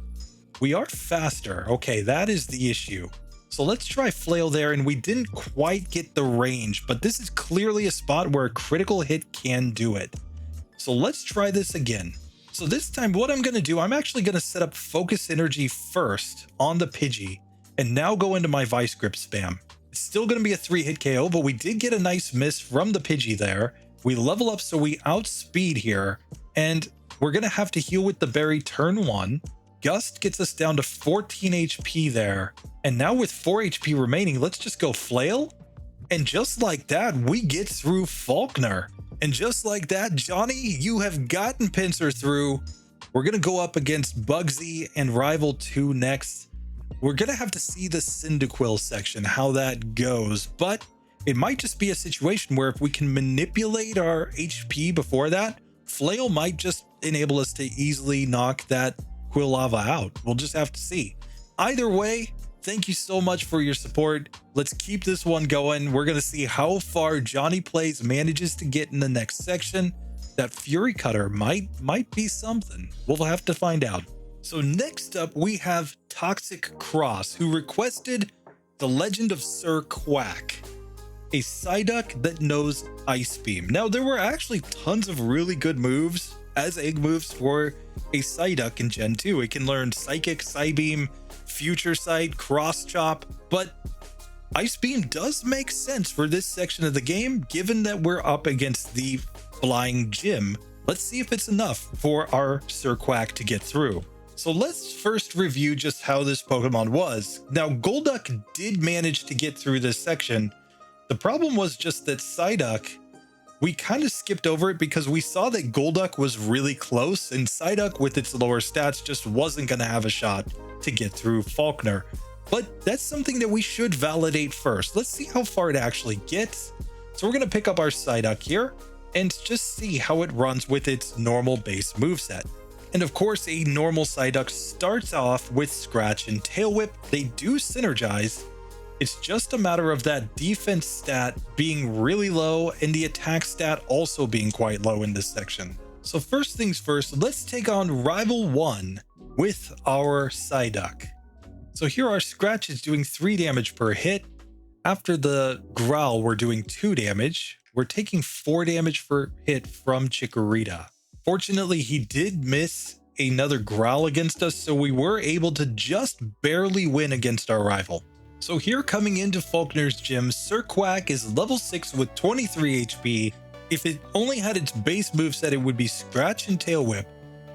We are faster. Okay, that is the issue. So let's try Flail there, and we didn't quite get the range, but this is clearly a spot where a critical hit can do it. So let's try this again. So this time what I'm going to do, I'm actually going to set up Focus Energy first on the Pidgey, and now go into my Vice Grip spam. It's still going to be a 3-hit KO, but we did get a nice miss from the Pidgey there. We level up so we outspeed here, and we're going to have to heal with the berry turn 1. Gust gets us down to 14 HP there. And now with 4 HP remaining, let's just go Flail. And just like that, we get through Falkner. And just like that, Johnny, you have gotten Pinsir through. We're going to go up against Bugsy and Rival 2 next. We're going to have to see the Cyndaquil section, how that goes. But it might just be a situation where if we can manipulate our HP before that, Flail might just enable us to easily knock that Quilava out. We'll just have to see. Either way, thank you so much for your support. Let's keep this one going. We're going to see how far Johnny Plays manages to get in the next section. That Fury Cutter might be something. We'll have to find out. So next up, we have Toxic Cross, who requested the Legend of Sir Quack, a Psyduck that knows Ice Beam. Now, there were actually tons of really good moves as egg moves for a Psyduck in Gen 2. It can learn Psychic, Psybeam, Future Sight, Cross Chop, but Ice Beam does make sense for this section of the game, given that we're up against the Flying Gym. Let's see if it's enough for our Sir Quack to get through. So let's first review just how this Pokemon was. Now, Golduck did manage to get through this section. The problem was just that Psyduck, we kind of skipped over it because we saw that Golduck was really close, and Psyduck with its lower stats just wasn't going to have a shot to get through Falkner. But that's something that we should validate first. Let's see how far it actually gets. So we're going to pick up our Psyduck here and just see how it runs with its normal base moveset. And of course, a normal Psyduck starts off with Scratch and Tail Whip. They do synergize. It's just a matter of that defense stat being really low and the attack stat also being quite low in this section. So first things first, let's take on Rival 1 with our Psyduck. So here our Scratch is doing 3 damage per hit. After the Growl, we're doing 2 damage. We're taking 4 damage per hit from Chikorita. Fortunately, he did miss another Growl against us, so we were able to just barely win against our rival. So here coming into Falkner's gym, Sir Quack is level 6 with 23 HP. If it only had its base moveset, it would be Scratch and Tail Whip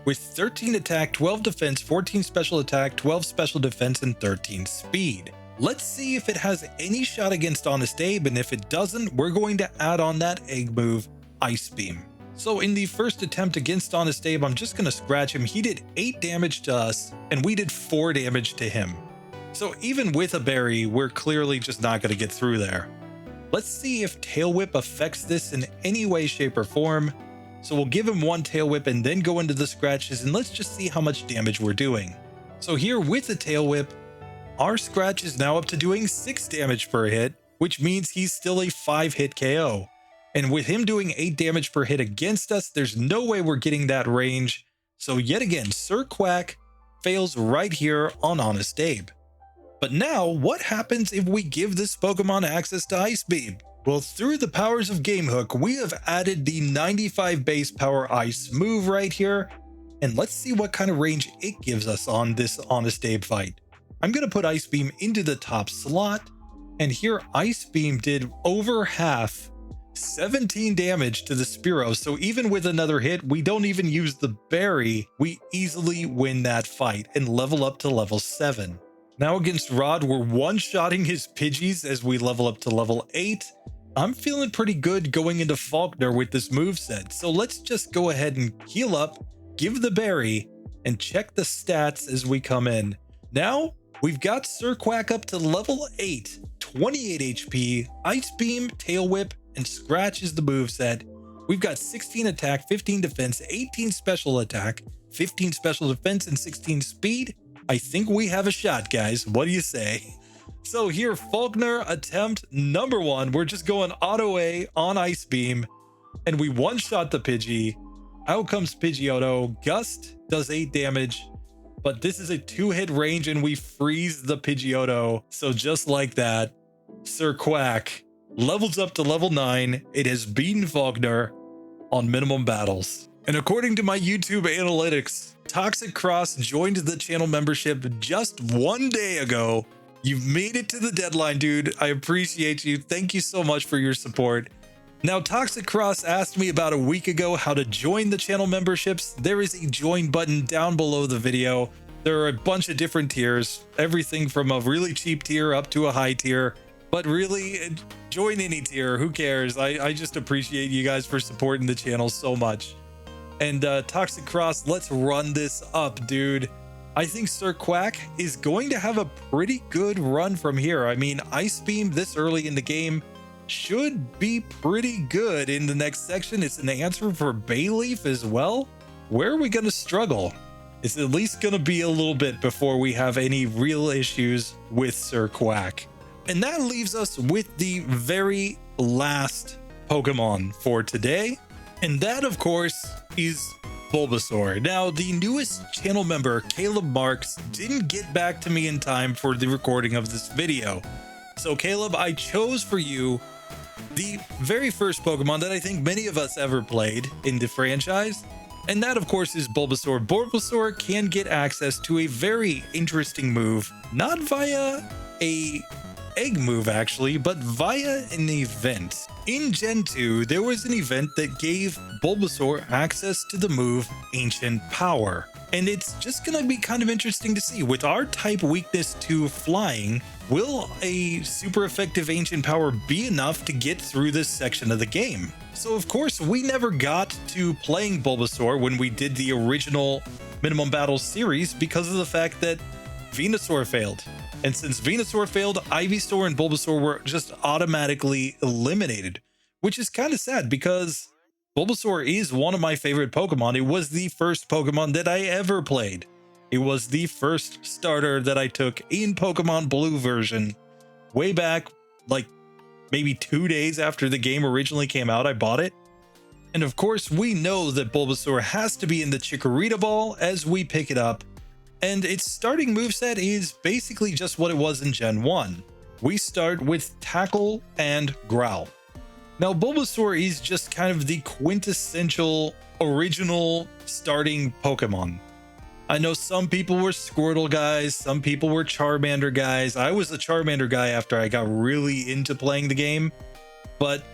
with 13 attack, 12 defense, 14 special attack, 12 special defense, and 13 speed. Let's see if it has any shot against Honest Abe, and if it doesn't, we're going to add on that egg move, Ice Beam. So in the first attempt against Honest Abe, I'm just going to scratch him. He did 8 damage to us, and we did 4 damage to him. So even with a berry, we're clearly just not going to get through there. Let's see if Tail Whip affects this in any way, shape, or form. So we'll give him 1 Tail Whip and then go into the scratches, and let's just see how much damage we're doing. So here with the Tail Whip, our Scratch is now up to doing 6 damage per hit, which means he's still a 5-hit KO. And with him doing 8 damage per hit against us, there's no way we're getting that range. So yet again, Sir Quack fails right here on Honest Abe. But now, what happens if we give this Pokemon access to Ice Beam? Well, through the powers of Gamehook, we have added the 95 base power Ice move right here. And let's see what kind of range it gives us on this Honest Abe fight. I'm going to put Ice Beam into the top slot. And here, Ice Beam did over half, 17 damage to the Spearow. So even with another hit, we don't even use the berry. We easily win that fight and level up to level 7. Now against Rod, we're one-shotting his Pidgeys as we level up to level 8. I'm feeling pretty good going into Falkner with this moveset. So let's just go ahead and heal up, give the berry, and check the stats as we come in. Now, we've got Sir Quack up to level 8, 28 HP, Ice Beam, Tail Whip, and Scratch is the moveset. We've got 16 attack, 15 defense, 18 special attack, 15 special defense, and 16 speed. I think we have a shot, guys. What do you say? So here, Falkner attempt number 1. We're just going auto A on Ice Beam, and we one-shot the Pidgey. Out comes Pidgeotto. Gust does 8 damage, but this is a 2-hit range and we freeze the Pidgeotto. So just like that, Sir Quack levels up to level 9. It has beaten Falkner on minimum battles. And according to my YouTube analytics, Toxic Cross joined the channel membership just 1 day ago. You've made it to the deadline, dude. I appreciate you. Thank you so much for your support. Now, Toxic Cross asked me about a week ago how to join the channel memberships. There is a join button down below the video. There are a bunch of different tiers, everything from a really cheap tier up to a high tier. But really, join any tier, who cares? I just appreciate you guys for supporting the channel so much. And Toxic Cross, let's run this up, dude. I think Sir Quack is going to have a pretty good run from here. I mean, Ice Beam this early in the game should be pretty good in the next section. It's an answer for Bayleaf as well. Where are we going to struggle? It's at least going to be a little bit before we have any real issues with Sir Quack. And that leaves us with the very last Pokemon for today. And that, of course, is Bulbasaur. Now, the newest channel member, Caleb Marks, didn't get back to me in time for the recording of this video. So, Caleb, I chose for you the very first Pokemon that I think many of us ever played in the franchise. And that, of course, is Bulbasaur. Bulbasaur can get access to a very interesting move, not via a egg move actually, but via an event. In Gen 2, there was an event that gave Bulbasaur access to the move Ancient Power. And it's just gonna be kind of interesting to see. With our type weakness to flying, will a super effective Ancient Power be enough to get through this section of the game? So of course, we never got to playing Bulbasaur when we did the original Minimum Battles series because of the fact that Venusaur failed. And since Venusaur failed, Ivysaur and Bulbasaur were just automatically eliminated, which is kind of sad because Bulbasaur is one of my favorite Pokemon. It was the first Pokemon that I ever played. It was the first starter that I took in Pokemon Blue version way back, like maybe 2 days after the game originally came out. I bought it. And of course, we know that Bulbasaur has to be in the Chikorita Ball as we pick it up. And its starting moveset is basically just what it was in Gen 1. We start with Tackle and Growl. Now, Bulbasaur is just kind of the quintessential original starting Pokemon. I know some people were Squirtle guys, some people were Charmander guys. I was a Charmander guy after I got really into playing the game. But,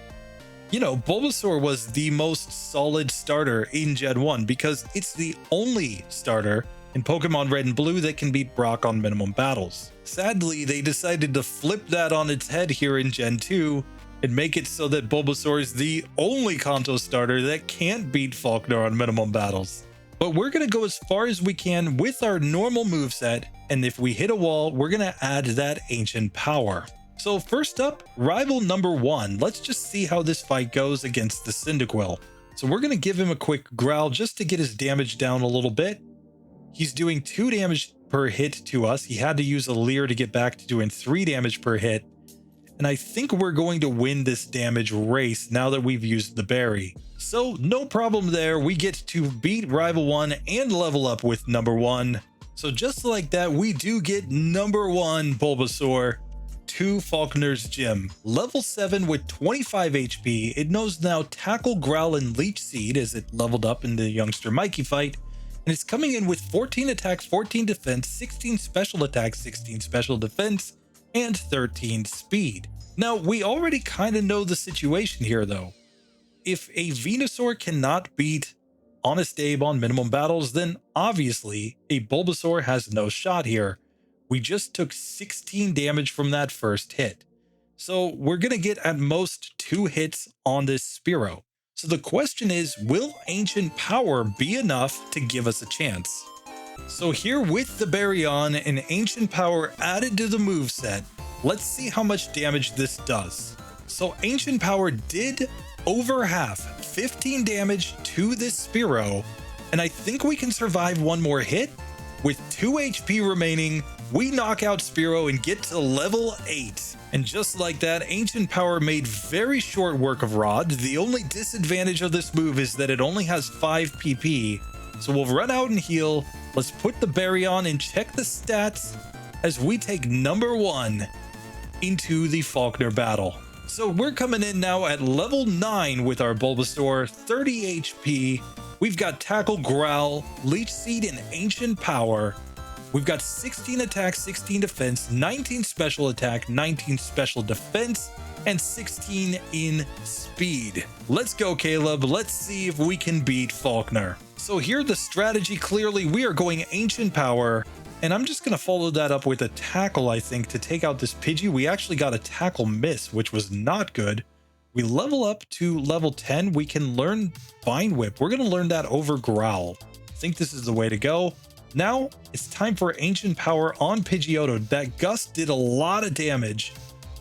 you know, Bulbasaur was the most solid starter in Gen 1 because it's the only starter in Pokemon Red and Blue that can beat Brock on minimum battles. Sadly, they decided to flip that on its head here in Gen 2 and make it so that Bulbasaur is the only Kanto starter that can't beat Falkner on minimum battles. But we're going to go as far as we can with our normal moveset, and if we hit a wall, we're going to add that Ancient Power. So first up, rival number 1. Let's just see how this fight goes against the Cyndaquil. So we're going to give him a quick growl just to get his damage down a little bit. He's doing 2 damage per hit to us. He had to use a Leer to get back to doing 3 damage per hit. And I think we're going to win this damage race now that we've used the berry. So no problem there. We get to beat rival 1 and level up with number 1. So just like that, we do get number 1 Bulbasaur to Falkner's Gym. Level 7 with 25 HP. It knows now Tackle, Growl, and Leech Seed as it leveled up in the youngster Mikey fight. And it's coming in with 14 attack, 14 defense, 16 special attack, 16 special defense, and 13 speed. Now, we already kind of know the situation here, though. If a Venusaur cannot beat Honest Abe on minimum battles, then obviously a Bulbasaur has no shot here. We just took 16 damage from that first hit. So we're going to get at most 2 hits on this Spearow. So the question is, will Ancient Power be enough to give us a chance? So here with the berry on and Ancient Power added to the moveset, let's see how much damage this does. So Ancient Power did over half, 15 damage to this Spearow, and I think we can survive one more hit. With 2 HP remaining, we knock out Spearow and get to level 8. And just like that, Ancient Power made very short work of Rod. The only disadvantage of this move is that it only has 5 PP. So we'll run out and heal. Let's put the berry on and check the stats as we take number 1 into the Falkner battle. So we're coming in now at level 9 with our Bulbasaur, 30 HP. We've got Tackle, Growl, Leech Seed, and Ancient Power. We've got 16 attack, 16 defense, 19 special attack, 19 special defense, and 16 in speed. Let's go, Caleb. Let's see if we can beat Falkner. So here the strategy, clearly we are going Ancient Power, and I'm just going to follow that up with a Tackle, I think, to take out this Pidgey. We actually got a Tackle miss, which was not good. We level up to level 10. We can learn Vine Whip. We're going to learn that over Growl. I think this is the way to go. Now it's time for Ancient Power on Pidgeotto. That Gust did a lot of damage,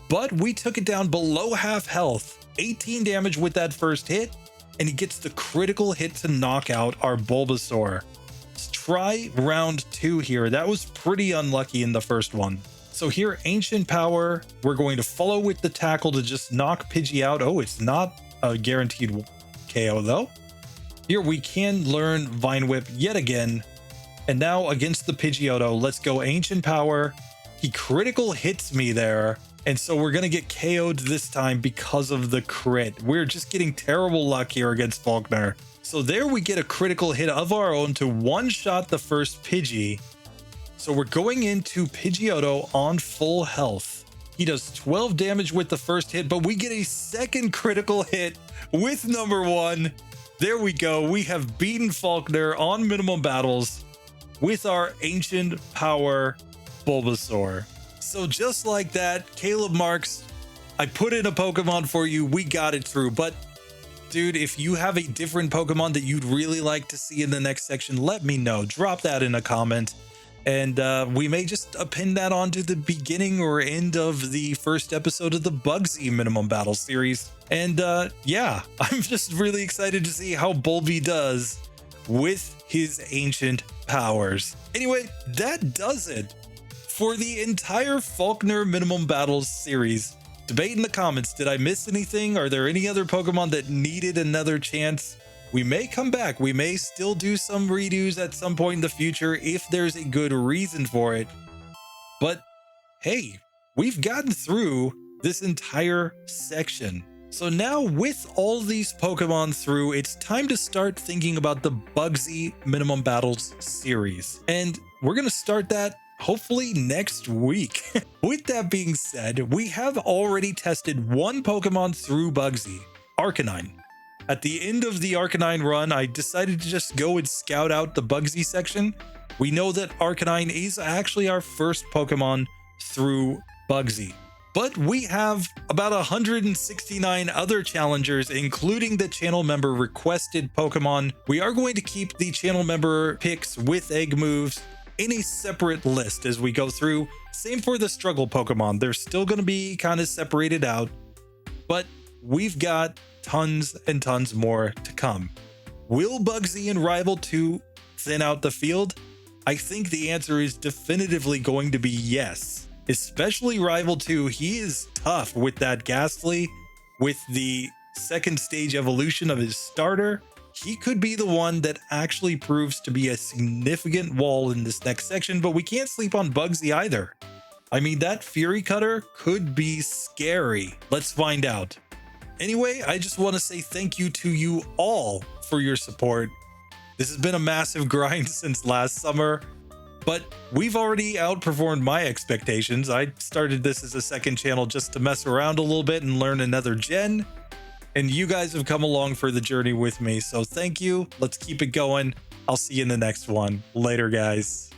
but we took it down below half health. 18 damage with that first hit, and he gets the critical hit to knock out our Bulbasaur. Let's try round 2 here. That was pretty unlucky in the first one. So here, Ancient Power, we're going to follow with the Tackle to just knock Pidgey out. Oh, it's not a guaranteed KO though. Here we can learn Vine Whip yet again. And now against the Pidgeotto, let's go Ancient Power. He critical hits me there. And so we're going to get KO'd this time because of the crit. We're just getting terrible luck here against Falkner. So there we get a critical hit of our own to one-shot the first Pidgey. So we're going into Pidgeotto on full health. He does 12 damage with the first hit, but we get a second critical hit with number 1. There we go. We have beaten Falkner on Minimum Battles with our Ancient Power Bulbasaur. So just like that, Caleb Marks, I put in a Pokemon for you. We got it through. But dude, if you have a different Pokemon that you'd really like to see in the next section, let me know. Drop that in a comment. And we may just append that onto the beginning or end of the first episode of the Bugsy Minimum Battle series. And yeah, I'm just really excited to see how Bulby does with his ancient powers. Anyway, that does it for the entire Falkner Minimum Battles series. Debate in the comments, did I miss anything? Are there any other Pokemon that needed another chance? We may come back. We may still do some redos at some point in the future if there's a good reason for it. But hey, we've gotten through this entire section. So now with all these Pokemon through, it's time to start thinking about the Bugsy Minimum Battles series. And we're going to start that hopefully next week. With that being said, we have already tested one Pokemon through Bugsy, Arcanine. At the end of the Arcanine run, I decided to just go and scout out the Bugsy section. We know that Arcanine is actually our first Pokemon through Bugsy. But we have about 169 other challengers, including the channel member requested Pokemon. We are going to keep the channel member picks with egg moves in a separate list as we go through. Same for the struggle Pokemon. They're still going to be kind of separated out, but we've got tons and tons more to come. Will Bugsy and Rival 2 thin out the field? I think the answer is definitively going to be yes. Especially Rival 2, he is tough with that Ghastly, with the second stage evolution of his starter. He could be the one that actually proves to be a significant wall in this next section, but we can't sleep on Bugsy either. I mean, that Fury Cutter could be scary. Let's find out. Anyway, I just want to say thank you to you all for your support. This has been a massive grind since last summer, but we've already outperformed my expectations. I started this as a second channel just to mess around a little bit and learn another gen, and you guys have come along for the journey with me. So thank you. Let's keep it going. I'll see you in the next one. Later, guys.